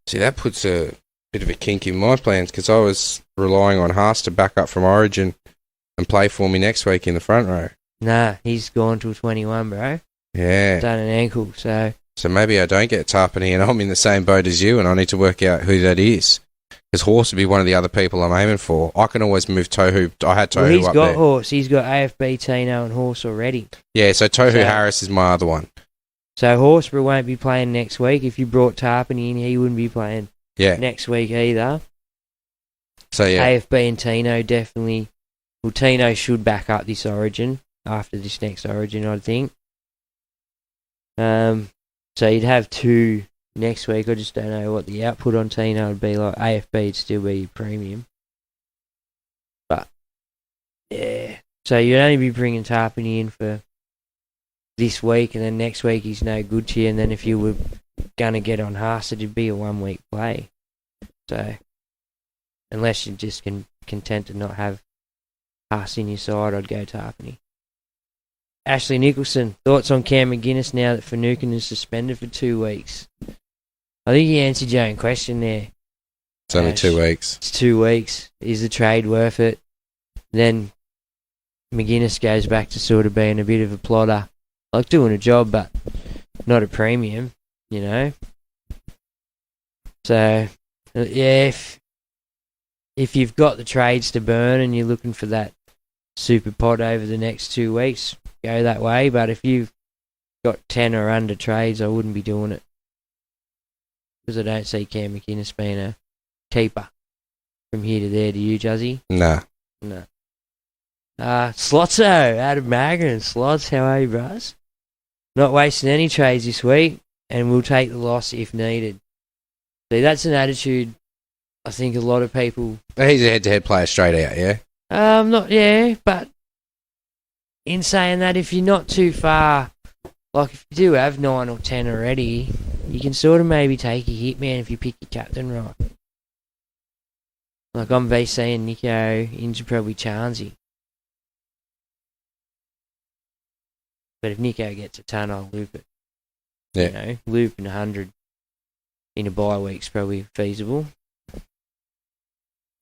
See, that puts a bit of a kink in my plans, because I was relying on Haas to back up from Origin and play for me next week in the front row. Nah, he's gone till 21, bro. Yeah. Done an ankle, so... So maybe I don't get Tarpany and I'm in the same boat as you and I need to work out who that is. Because Horse would be one of the other people I'm aiming for. I can always move Tohu. I had Tohu up there. He's got Horse. He's got AFB, Tino and Horse already. Yeah, so Tohu Harris is my other one. So Horsburgh won't be playing next week. If you brought Tarpany in, he wouldn't be playing next week either. So yeah. AFB and Tino definitely... Well, Tino should back up this Origin. After this next Origin, I think. So you'd have 2 next week. I just don't know what the output on Tino would be like. AFB would still be your premium. But, yeah. So you'd only be bringing Tarpany in for this week, and then next week he's no good to you, and then if you were going to get on Haas, it'd be a 1-week play. So, unless you're just content to not have Haas in your side, I'd go Tarpany. Ashley Nicholson, thoughts on Cam McGuinness now that Finucane is suspended for 2 weeks? I think you answered your own question there. It's only Ash. 2 weeks. It's 2 weeks. Is the trade worth it? Then McGuinness goes back to sort of being a bit of a plotter. Like doing a job, but not a premium, you know? So, yeah, if you've got the trades to burn and you're looking for that super pod over the next 2 weeks, go that way. But if you've got 10 or under trades, I wouldn't be doing it. Because I don't see Cam McInnes being a keeper from here to there. Do you, Juzzy? Nah. No. Slotso, out of Magrin. Slots, how are you, bros? Not wasting any trades this week, and we'll take the loss if needed. See, that's an attitude I think a lot of people... He's a head-to-head player straight out, yeah? But in saying that, if you're not too far, like if you do have 9 or 10 already, you can sort of maybe take a hit, man, if you pick your captain right. Like I'm VC and Nico into probably Charnsey. But if Nico gets a ton, I'll loop it. Yeah. You know, looping 100 in a bye week's probably feasible.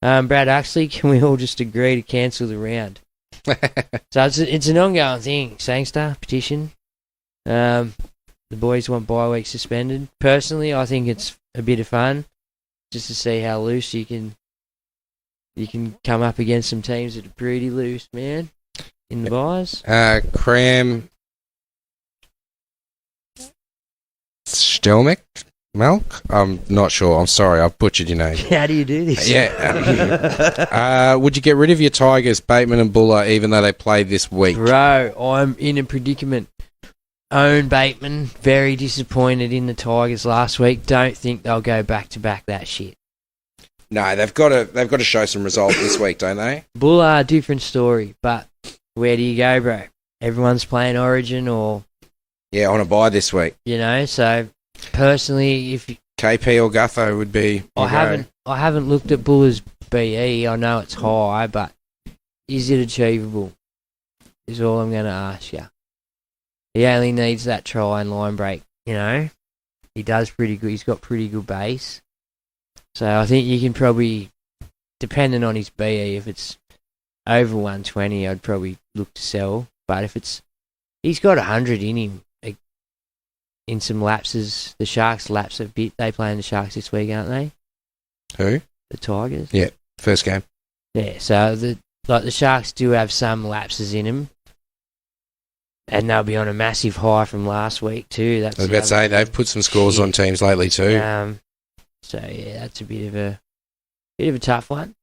Brad Uxley, can we all just agree to cancel the round? So it's an ongoing thing. Sangster petition. The boys want bye week suspended. Personally, I think it's a bit of fun just to see how loose you can come up against some teams that are pretty loose, man, in the byes. Cram Stelmach? Milk? I'm not sure. I'm sorry. I've butchered your name. How do you do this? Yeah. Would you get rid of your Tigers, Bateman and Buller, even though they played this week? Bro, I'm in a predicament. Own Bateman, very disappointed in the Tigers last week. Don't think they'll go back to back that shit. No, they've got to show some results this week, don't they? Buller, different story, but where do you go, bro? Everyone's playing Origin or... Yeah, on a bye this week. You know, so personally, if... KP or Gutho would be... I haven't looked at Buller's BE. I know it's high, but is it achievable? Is all I'm going to ask you. He only needs that try and line break, you know? He does pretty good. He's got pretty good base. So I think you can probably, depending on his BE, if it's over 120, I'd probably look to sell. But if it's, he's got 100 in him in some lapses. The Sharks lapse a bit. They playing the Sharks this week, aren't they? Who? The Tigers. Yeah, first game. Yeah, so the Sharks do have some lapses in them. And they'll be on a massive high from last week too. I was about to say, they've put some scores on teams lately too. So yeah, that's a bit of a tough one.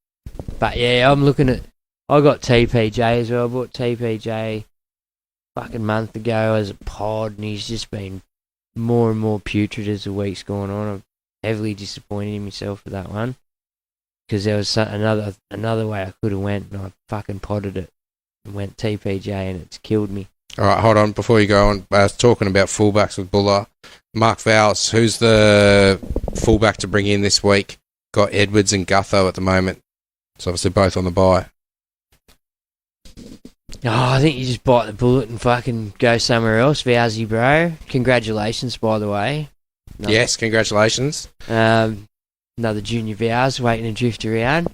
But yeah, I'm looking at. I got TPJ as well. I bought TPJ fucking month ago as a pod, and he's just been more and more putrid as the week's gone on. I'm heavily disappointed in myself for that one because there was another way I could have went, and I fucking potted it and went TPJ, and it's killed me. All right, hold on. Before you go on, talking about fullbacks with Buller, Mark Vowles, who's the fullback to bring in this week? Got Edwards and Gutho at the moment. So obviously both on the bye. Oh, I think you just bite the bullet and fucking go somewhere else, Vowsy, bro. Congratulations, by the way. Yes, congratulations. Another junior Vows waiting to drift around.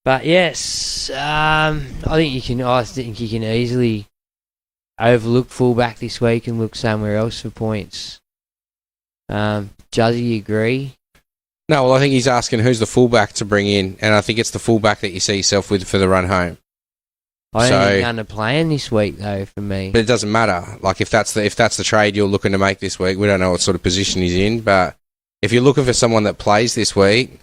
But yes, I think you can easily overlook fullback this week and look somewhere else for points. Juzzy, you agree? No, well, I think he's asking who's the fullback to bring in, and I think it's the fullback that you see yourself with for the run home. I don't think under playing this week though for me. But it doesn't matter. Like if that's the trade you're looking to make this week, we don't know what sort of position he's in. But if you're looking for someone that plays this week,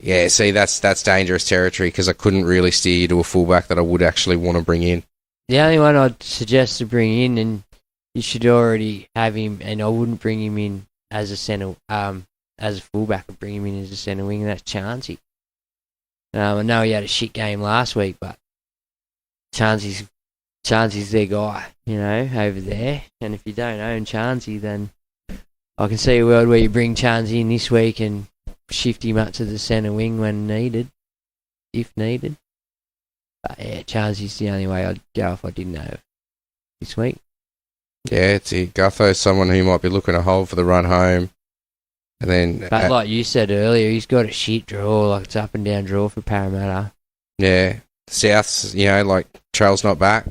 yeah, see that's dangerous territory because I couldn't really steer you to a fullback that I would actually want to bring in. The only one I'd suggest to bring in, and you should already have him, and I wouldn't bring him in as a centre, as a fullback. I'd bring him in as a centre wing, and that's Charnsey. I know he had a shit game last week, but Charnsey's their guy, you know, over there. And if you don't own Charnsey, then I can see a world where you bring Charnsey in this week and shift him up to the centre wing when needed, if needed. But yeah, Charnsey's the only way I'd go if I didn't have this week. Yeah, it's Gutho's someone who might be looking to hold for the run home. And then, But like you said earlier, he's got a shit draw, like it's up and down draw for Parramatta. yeah, South's, like Trail's not back.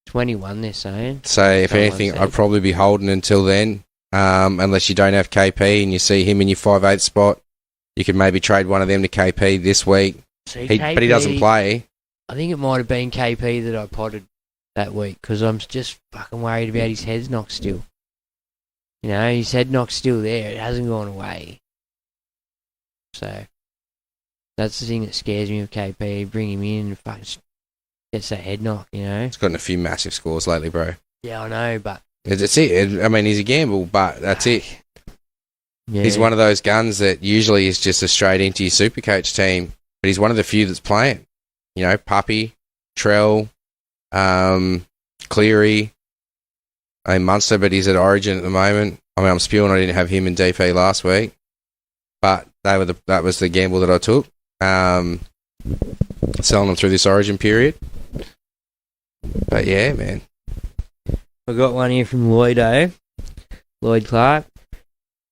21, they're saying. So if Someone anything, said. I'd probably be holding until then. Unless you don't have KP and you see him in your 5'8" spot, you could maybe trade one of them to KP this week. See, But he doesn't play. I think it might have been KP that I potted that week because I'm just fucking worried about his head's knocked still. His head knock's still there. It hasn't gone away. So that's the thing that scares me with KP. Bring him in and fucking gets that head knock, He's gotten a few massive scores lately, bro. Yeah, I know, but... That's it. I mean, he's a gamble, but that's it. Yeah. He's one of those guns that usually is just a straight into your Supercoach team, but he's one of the few that's playing. Puppy, Trell, Cleary, Munster, but he's at Origin at the moment. I mean, I'm spewing I didn't have him in DP last week, but that was the gamble that I took. Selling them through this Origin period. But yeah, man. I got one here from Lloyd Clark.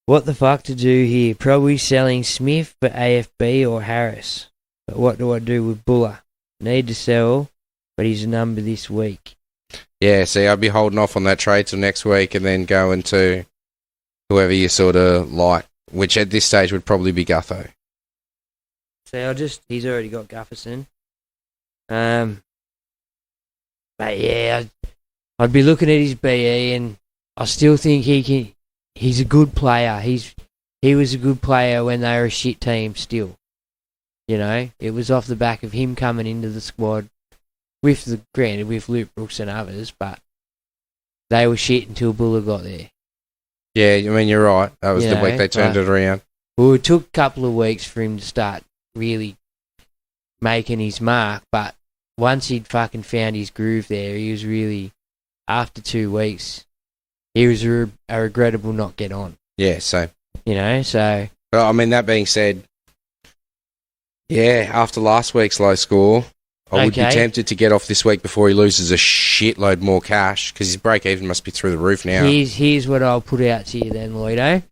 What the fuck to do here? Probably selling Smith for AFB or Harris. But what do I do with Buller? Need to sell, but he's a number this week. Yeah, see, I'd be holding off on that trade till next week and then going to whoever you sort of like, which at this stage would probably be Gutho. See, he's already got Gufferson. But yeah, I'd be looking at his BE and I still think he's a good player. He was a good player when they were a shit team still. It was off the back of him coming into the squad with Luke Brooks and others, but they were shit until Buller got there. Yeah, I mean, you're right. That was the week they turned it around. Well, it took a couple of weeks for him to start really making his mark, but once he'd fucking found his groove there, he was really, after 2 weeks, he was a regrettable not get on. Yeah, so. So. But, I mean, that being said, yeah, after last week's low score, I would be tempted to get off this week before he loses a shitload more cash, because his break-even must be through the roof now. Here's what I'll put out to you then, Lloydo.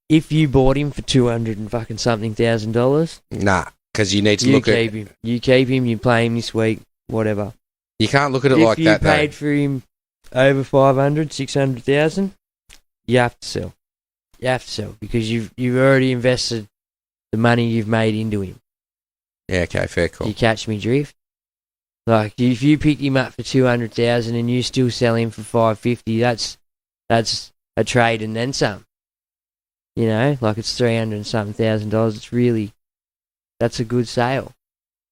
If you bought him for $200,000, nah, because you need to look at... You keep him, you play him this week, whatever. You can't look at it like that, though. If you paid for him over 500, 600,000, you have to sell. You have to sell, because you've already invested the money you've made into him. Yeah, okay, fair call. You catch me drift? Like, if you pick him up for 200,000 and you still sell him for 550, that's a trade and then some. Like it's $300 and something thousand. It's really, that's a good sale.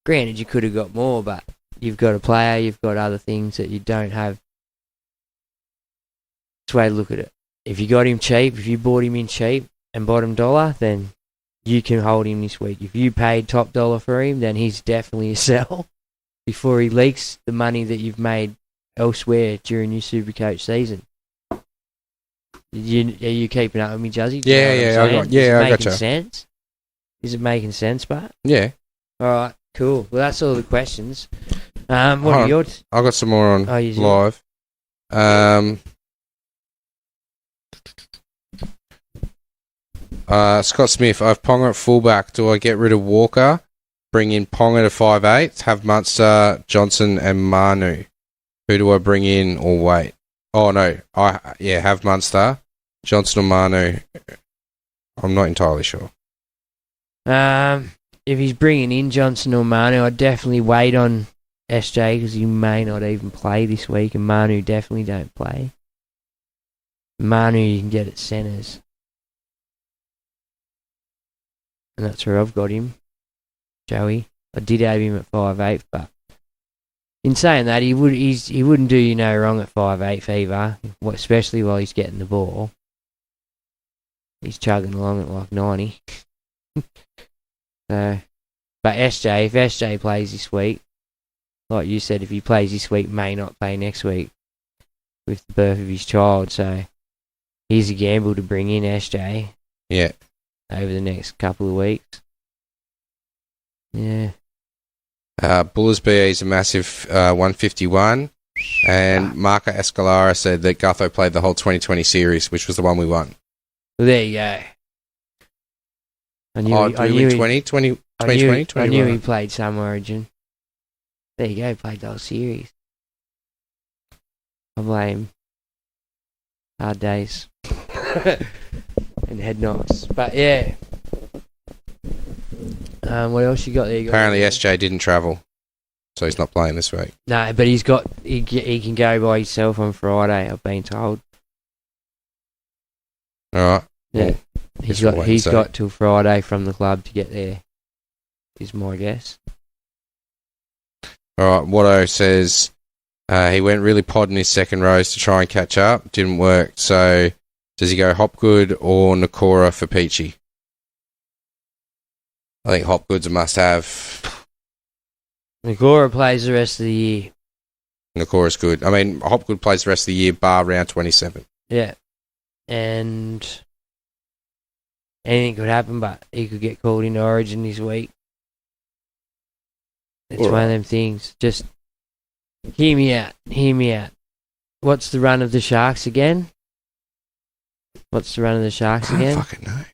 Granted, you could have got more, but you've got a player, you've got other things that you don't have. That's the way to look at it. If you got him cheap, if you bought him in cheap and bottom dollar, then you can hold him this week. If you paid top dollar for him, then he's definitely a sell before he leaks the money that you've made elsewhere during your Supercoach season. Are you keeping up with me, Juzzy? I got you. Sense? Is it making sense, Bart? Yeah. All right, cool. Well, that's all the questions. What are yours? I got some more on live. Scott Smith, I've Ponga at fullback. Do I get rid of Walker, bring in Ponga to 5'8", have Munster, Johnson and Manu? Who do I bring in or wait? Oh, no. Have Munster, Johnson or Manu. I'm not entirely sure. If he's bringing in Johnson or Manu, I'd definitely wait on SJ because he may not even play this week, and Manu definitely don't play. Manu you can get at centres. And that's where I've got him, Joey. I did have him at 5'8", but in saying that, he wouldn't do you no wrong at 5'8" either, especially while he's getting the ball. He's chugging along at like 90. But if SJ plays this week, like you said, if he plays this week, may not play next week with the birth of his child. So here's a gamble to bring in SJ. Yeah. Over the next couple of weeks. Yeah. Buller's BA is a massive 151. And Marco Escalara said that Gutho played the whole 2020 series, which was the one we won. Well, there you go. I knew, Oh, he, did I we knew win he, 2020? I 2020? knew, I knew he 21? played some Origin. There you go, played the whole series. I blame hard days and head knocks. But yeah. What else you got there? Apparently SJ didn't travel, so he's not playing this week. No, but he can go by himself on Friday, I've been told. All right. Yeah. Well, He's got till Friday from the club to get there, is my guess. All right. Watto says he went really pod in his second rows to try and catch up. Didn't work. So does he go Hopgood or Nakora for Peachy? I think Hopgood's a must-have. Nakora plays the rest of the year. Nakora's good. I mean, Hopgood plays the rest of the year, bar round 27. Yeah. And anything could happen, but he could get called into Origin this week. It's one of them things. Just hear me out. Hear me out. What's the run of the Sharks again? I don't fucking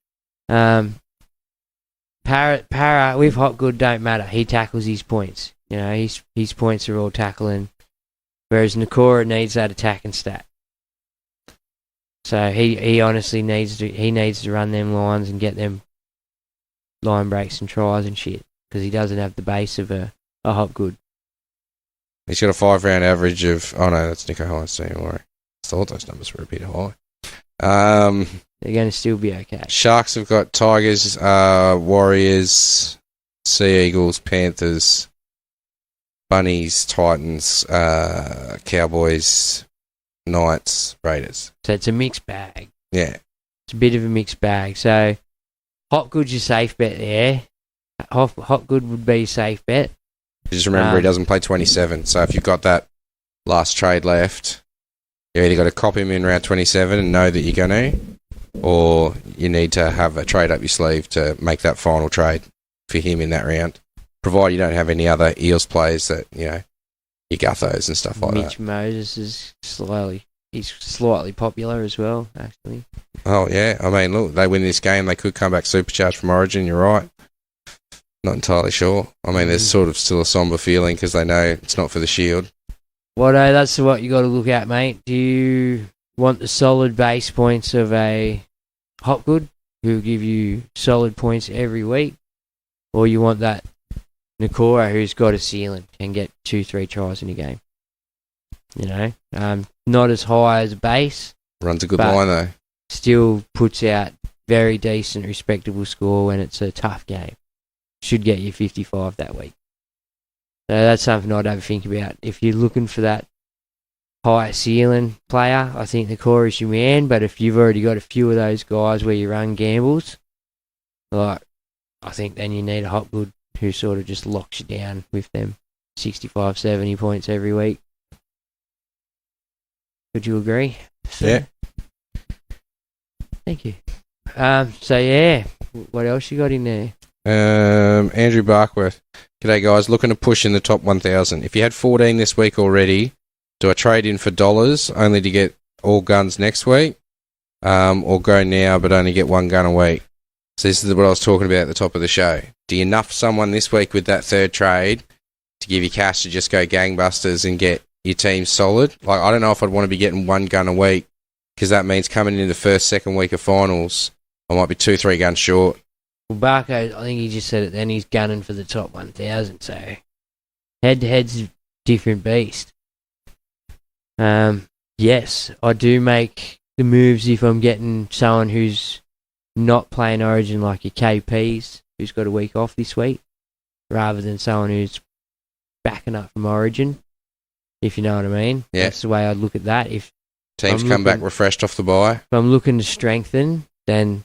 know. Para with Hopgood don't matter. He tackles his points. You know, his points are all tackling. Whereas Nakora needs that attacking stat. So he honestly needs to run them lines and get them line breaks and tries and shit, because he doesn't have the base of a Hopgood. He's got a 5-round average of... Oh, no, that's Nico Hines. I thought those numbers were a bit high. They're going to still be okay. Sharks have got Tigers, Warriors, Sea Eagles, Panthers, Bunnies, Titans, Cowboys, Knights, Raiders. So it's a mixed bag. Yeah. It's a bit of a mixed bag. So Hopgood's your safe bet there. Hopgood would be a safe bet. Just remember he doesn't play 27, so if you've got that last trade left, you either got to cop him in round 27 and know that you're going to, or you need to have a trade up your sleeve to make that final trade for him in that round, provided you don't have any other Eels players that, you know, your Guthos and stuff like Mitch that. Moses is slightly popular as well, actually. Oh, yeah. I mean, look, they win this game, they could come back supercharged from Origin, you're right. Not entirely sure. I mean, there's sort of still a somber feeling because they know it's not for the Shield. Well, no, that's what you got to look at, mate. Do you want the solid base points of a Hopgood, who will give you solid points every week, or you want that Nakora, who's got a ceiling and get 2-3 tries in a game? You know, not as high as a base. Runs a good line, though. Still puts out very decent, respectable score when it's a tough game. Should get you 55 that week. So that's something I'd have a think about. If you're looking for that high ceiling player, I think the core is your man. But if you've already got a few of those guys where you run gambles, like, I think then you need a Hopgood who sort of just locks you down with them 65, 70 points every week. Would you agree? So, yeah. Thank you. So yeah, what else you got in there? Andrew Barkworth. G'day, guys. Looking to push in the top 1,000. If you had 14 this week already, do I trade in for dollars only to get all guns next week? Or go now but only get one gun a week? So this is what I was talking about at the top of the show. Do you nuff someone this week with that third trade to give you cash to just go gangbusters and get your team solid? Like, I don't know if I'd want to be getting one gun a week, because that means coming into the first, second week of finals, I might be 2-3 guns short. Well, Barco, I think he just said it then, he's gunning for the top 1,000, so head-to-head's a different beast. Yes, I do make the moves if I'm getting someone who's not playing Origin, like your KPs, who's got a week off this week, rather than someone who's backing up from Origin, if you know what I mean. Yeah. That's the way I'd look at that. If teams come back refreshed off the bye, if I'm looking to strengthen, then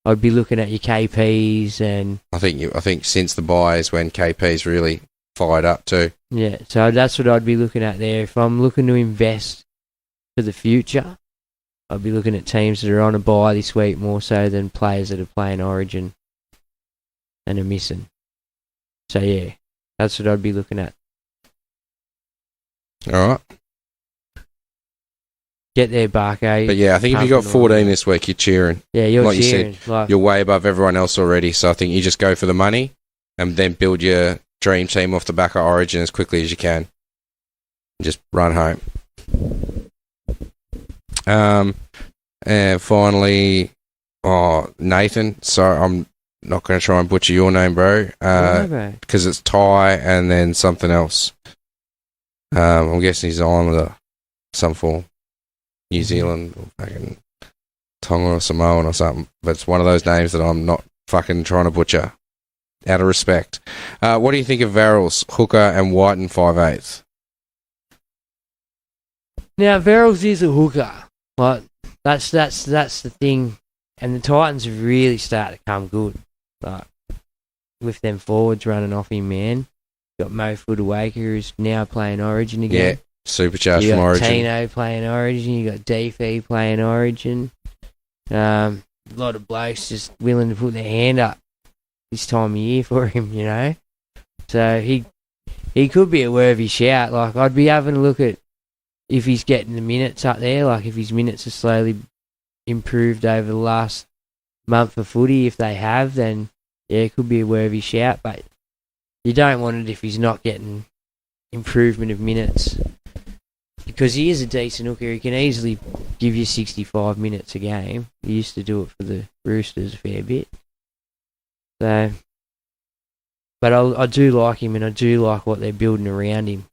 I'd be looking at your KPs, and I think since the bye is when KP's really fired up too. Yeah, so that's what I'd be looking at there. If I'm looking to invest for the future, I'd be looking at teams that are on a bye this week more so than players that are playing Origin and are missing. So yeah, that's what I'd be looking at. All right. Get there, Barco. But yeah, I think if you got 14 this week, you're cheering. Yeah, you're like cheering. You said, you're way above everyone else already. So I think you just go for the money and then build your dream team off the back of Origin as quickly as you can. Just run home. And finally, Nathan. Sorry, I'm not going to try and butcher your name, bro. Because it's Thai and then something else. I'm guessing he's an Islander, some form. New Zealand, or fucking Tonga or Samoan or something. But it's one of those names that I'm not fucking trying to butcher. Out of respect. What do you think of Verrills, Hooker, and Whiten 5/8? Now, Verrills is a hooker. Like, that's the thing. And the Titans have really started to come good. Like, with them forwards running off him, man. Got Mo Footawaka, who's now playing Origin again. Yeah, supercharged you from got Origin. Tino playing Origin. You got DF playing Origin. A lot of blokes just willing to put their hand up this time of year for him, you know. So he could be a worthy shout. Like, I'd be having a look at if he's getting the minutes up there. Like, if his minutes are slowly improved over the last month of footy. If they have, then yeah, it could be a worthy shout. But you don't want it if he's not getting improvement of minutes. Because he is a decent hooker. He can easily give you 65 minutes a game. He used to do it for the Roosters a fair bit. So, but I do like him, and I do like what they're building around him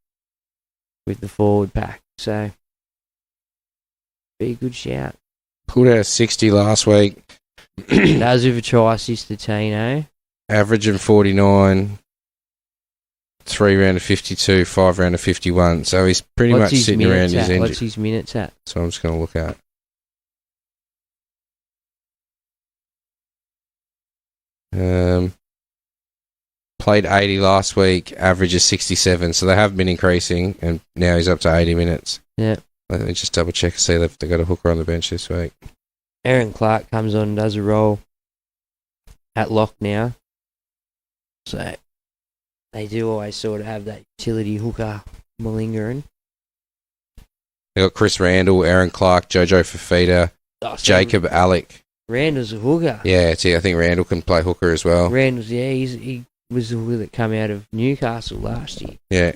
with the forward pack. So, be a good shout. Pulled out a 60 last week. That was with a try assist to Tino. Averaging 49. 3 round of 52, 5 round of 51. So he's pretty much sitting around his injury. What's his minutes at? So I'm just going to look at. Played 80 last week, average is 67. So they have been increasing, and now he's up to 80 minutes. Yeah. Let me just double check and see if they've got a hooker on the bench this week. Aaron Clark comes on and does a role at lock now. So they do always sort of have that utility hooker malingering. They got Chris Randall, Aaron Clark, Jojo Fafita, Jacob Alec. Randall's a hooker. Yeah, I think Randall can play hooker as well. Randall's, yeah, he was the hooker that came out of Newcastle last year. Yeah.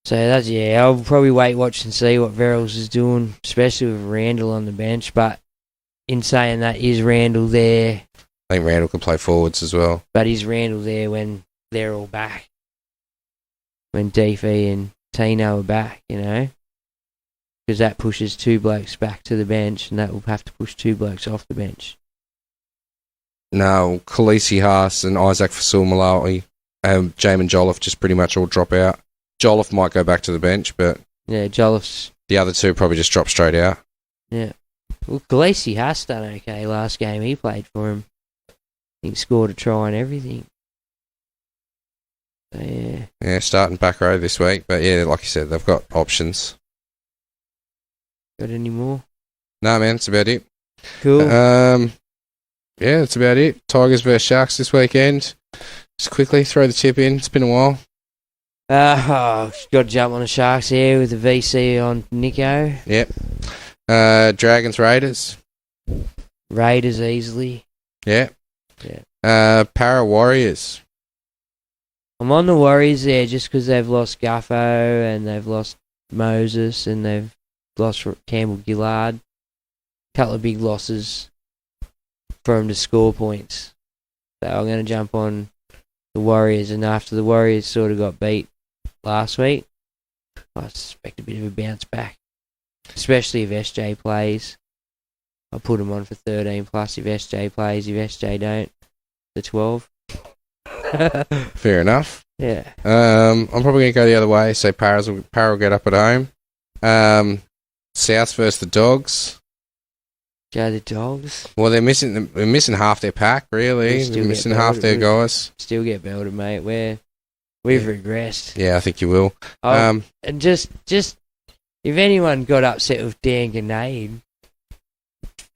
So that's, yeah, I'll probably watch and see what Verrills is doing, especially with Randall on the bench. But in saying that, is Randall there? I think Randall can play forwards as well. But is Randall there when they're all back? When DF and Tino are back, you know? Because that pushes two blokes back to the bench, and that will have to push two blokes off the bench. No, Khaleesi Haas and Isaac Fasul-Malawi, Jamin Jolliffe just pretty much all drop out. Jolliffe might go back to the bench, but yeah, Jolliffe's the other two probably just drop straight out. Yeah. Well, Khaleesi has done okay last game he played for him. I think scored a try and everything. So, yeah. Yeah, starting back row this week, but yeah, like you said, they've got options. Got any more? No, man, that's about it. Cool. Yeah, that's about it. Tigers versus Sharks this weekend. Just quickly throw the tip in. It's been a while. Got to jump on the Sharks here with the VC on Nico. Yep. Dragons Raiders. Raiders easily. Yeah. Yeah. Para Warriors. I'm on the Warriors there just because they've lost Guffo and they've lost Moses and they've lost Campbell Gillard. Couple of big losses for them to score points. So I'm going to jump on the Warriors, and after the Warriors sort of got beat last week, I suspect a bit of a bounce back. Especially if SJ plays. I'll put them on for 13 plus if SJ plays. If SJ don't, the 12. Fair enough. Yeah. I'm probably going to go the other way. So Para will get up at home. South versus the Dogs. Go the Dogs. Well, they're missing half their pack, really. They're missing half their guys. Still get belted, mate. We've regressed. Yeah, I think you will. And just if anyone got upset with Dan Grenade,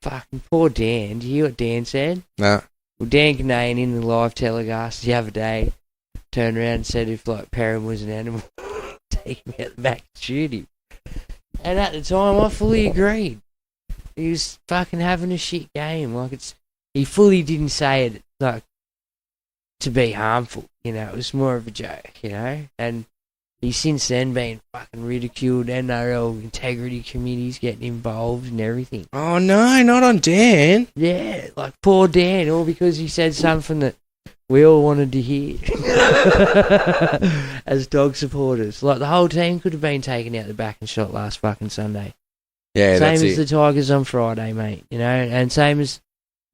fucking poor Dan. Do you hear what Dan said? No. Well, Dan Grenade in the live telecast the other day turned around and said if like Perrin was an animal, take him out the back and shoot him. And at the time, I fully agreed. He was fucking having a shit game. Like, he fully didn't say it, like, to be harmful, you know. It was more of a joke, you know. And he's since then been fucking ridiculed. NRL integrity committees getting involved and everything. Oh, no, not on Dan. Yeah, like poor Dan, all because he said something that we all wanted to hear as dog supporters. Like, the whole team could have been taken out the back and shot last fucking Sunday. Yeah, same that's as it. the Tigers on Friday, mate, you know, and same as,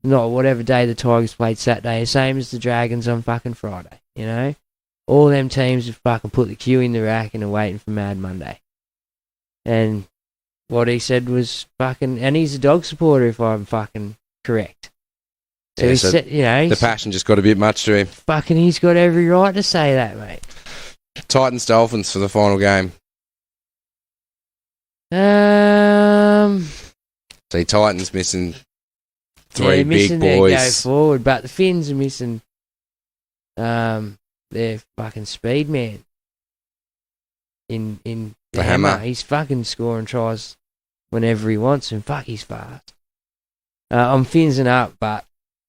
not whatever day the Tigers played Saturday, same as the Dragons on fucking Friday, you know. All them teams have fucking put the queue in the rack and are waiting for Mad Monday. And what he said was fucking, and he's a dog supporter if I'm fucking correct. So he said, you know, the passion just got a bit much to him. Fucking, he's got every right to say that, mate. Titans Dolphins for the final game. See, Titans missing three missing big boys. Their go forward, but the Finns are missing their fucking speed man in the hammer. He's fucking scoring tries whenever he wants, and fuck, he's fast. I'm Finnsing up, but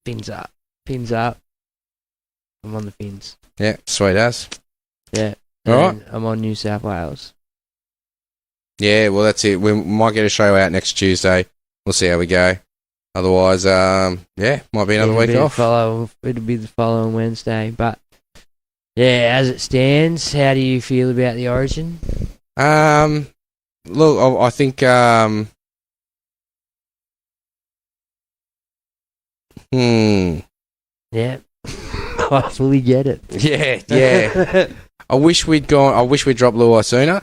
Fins up. Fins up. I'm on the Fins. Yeah, sweet as. Yeah. All right. I'm on New South Wales. Yeah, well, that's it. We might get a show out next Tuesday. We'll see how we go. Otherwise, might be another week off. It'll be the following Wednesday. But, yeah, as it stands, how do you feel about the Origin? Look, I think, Yeah. I fully get it. Yeah. I wish we'd dropped Luai sooner.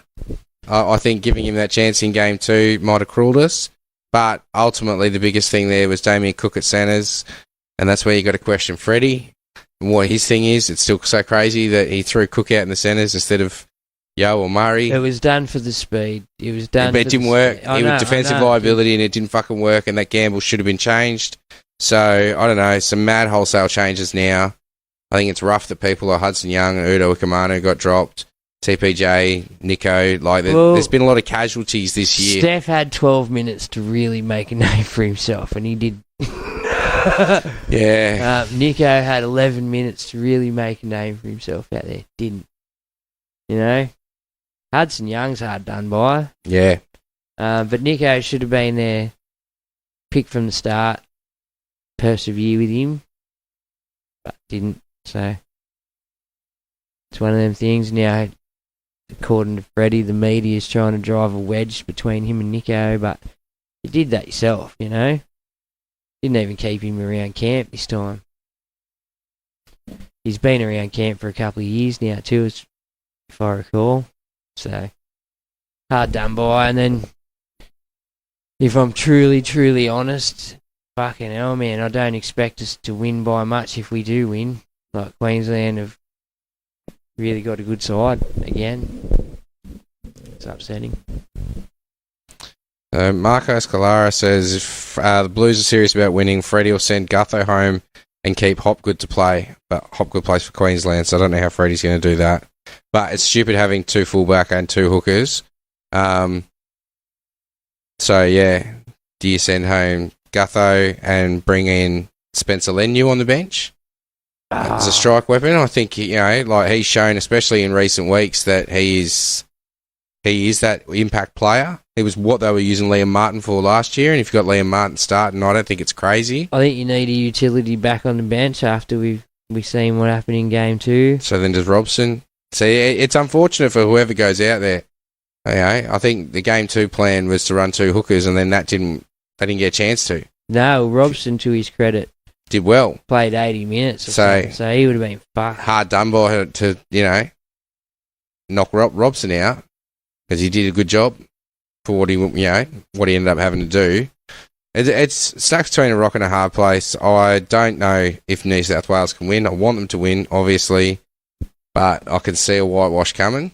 I think giving him that chance in game 2 might have cruelled us. But ultimately, the biggest thing there was Damien Cook at centres, and that's where you got to question Freddie and what his thing is. It's still so crazy that he threw Cook out in the centres instead of Yo or Murray. It was done for the speed. It was done. But it didn't work. It was defensive liability, and it didn't fucking work. And that gamble should have been changed. So I don't know. Some mad wholesale changes now. I think it's rough that people like Hudson Young and Udo Ikamanu got dropped. TPJ, Nico, there's been a lot of casualties this year. Steph had 12 minutes to really make a name for himself, and he did. Yeah. Nico had 11 minutes to really make a name for himself out there. Didn't. You know? Hudson Young's hard done by. Yeah. But Nico should have been there, picked from the start, persevere with him, but didn't. So it's one of them things now. According to Freddie, the media is trying to drive a wedge between him and Nico, but you did that yourself, you know? Didn't even keep him around camp this time. He's been around camp for a couple of years now too, if I recall. So, hard done by. And then, if I'm truly, truly honest, fucking hell, man, I don't expect us to win by much if we do win. Like, Queensland have really got a good side again. It's upsetting. Marco Escalara says if the Blues are serious about winning, Freddie will send Gutho home and keep Hopgood to play. But Hopgood plays for Queensland, so I don't know how Freddie's going to do that. But it's stupid having 2 fullback and 2 hookers. So, yeah, do you send home Gutho and bring in Spencer Leniu on the bench as a strike weapon? I think, you know, like he's shown, especially in recent weeks, that he is that impact player. He was what they were using Liam Martin for last year, and if you've got Liam Martin starting, I don't think it's crazy. I think you need a utility back on the bench after we've seen what happened in game 2. So then does Robson. See, it's unfortunate for whoever goes out there. Okay, I think the game 2 plan was to run 2 hookers, and then they didn't get a chance to. No, Robson, to his credit, did well. Played 80 minutes or so he would have been fucked. Hard done by her to, you know, knock Robson out, because he did a good job for what he ended up having to do. It's stuck between a rock and a hard place. I don't know if New South Wales can win. I want them to win, obviously, but I can see a whitewash coming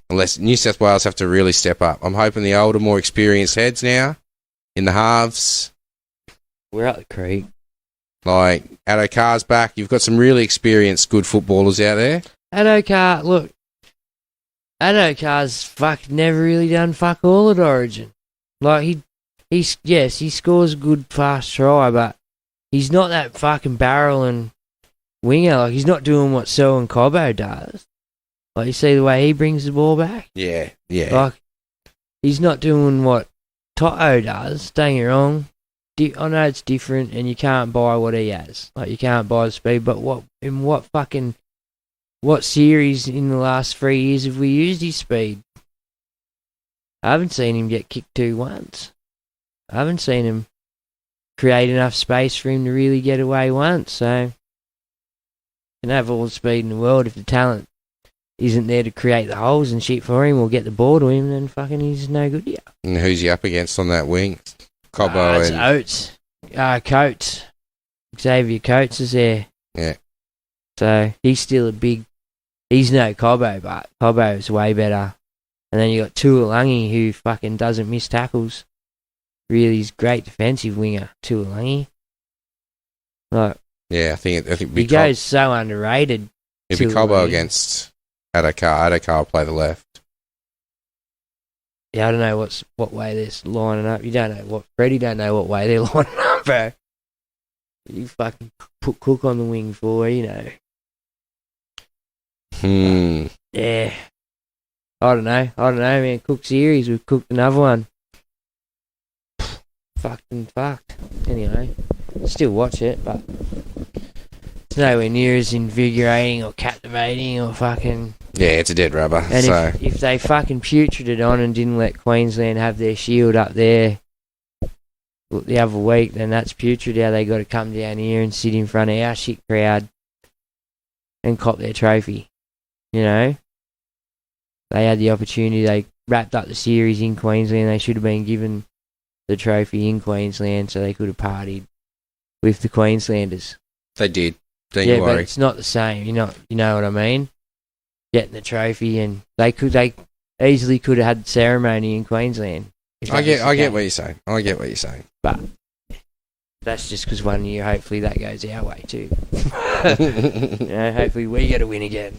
unless New South Wales have to really step up. I'm hoping the older, more experienced heads now in the halves. We're up the creek. Like, Addo Carr's back. You've got some really experienced, good footballers out there. Addo Carr, look, Adokar's never really done fuck all at Origin. Like he scores a good fast try, but he's not that fucking barreling winger. Like he's not doing what So and Cobbo does. Like you see the way he brings the ball back. Yeah, yeah. Like he's not doing what Toto does. Don't get me wrong. I know it's different, and you can't buy what he has. Like you can't buy the speed. But what series in the last 3 years have we used his speed? I haven't seen him get kicked 2 once. I haven't seen him create enough space for him to really get away once. So you can have all the speed in the world if the talent isn't there to create the holes and shit for him or get the ball to him, then fucking he's no good yet. And who's he up against on that wing? Cobbo it's and Oates. Coates. Xavier Coates is there. Yeah. So he's still a big. He's no Cobbo, but Cobbo is way better. And then you got Tuolangi, who fucking doesn't miss tackles. Really, he's a great defensive winger, Tuolangi. Like, yeah, I think he goes so underrated. It'd be Cobbo against Adokar. Adokar will play the left. Yeah, I don't know what way they're lining up. You don't know Freddie don't know what way they're lining up, bro. You fucking put Cook on the wing for, you know. Yeah. I don't know, man. Cook series, we've cooked another one. Fucking fucked. Anyway, still watch it, but it's nowhere near as invigorating or captivating or fucking... Yeah, it's a dead rubber. And so if they fucking putrided on and didn't let Queensland have their shield up there the other week, then that's putrid how they got to come down here and sit in front of our shit crowd and cop their trophy. You know? They had the opportunity. They wrapped up the series in Queensland. They should have been given the trophy in Queensland so they could have partied with the Queenslanders. they did. Don't Yeah, you but worry. it's not the same. You know what I mean? Getting the trophy, and they easily could have had the ceremony in Queensland. I get what you're saying. I get what you're saying. But that's just because one year, hopefully, that goes our way too. Hopefully, we get a win again.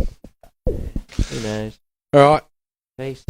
Who knows? All right. Peace.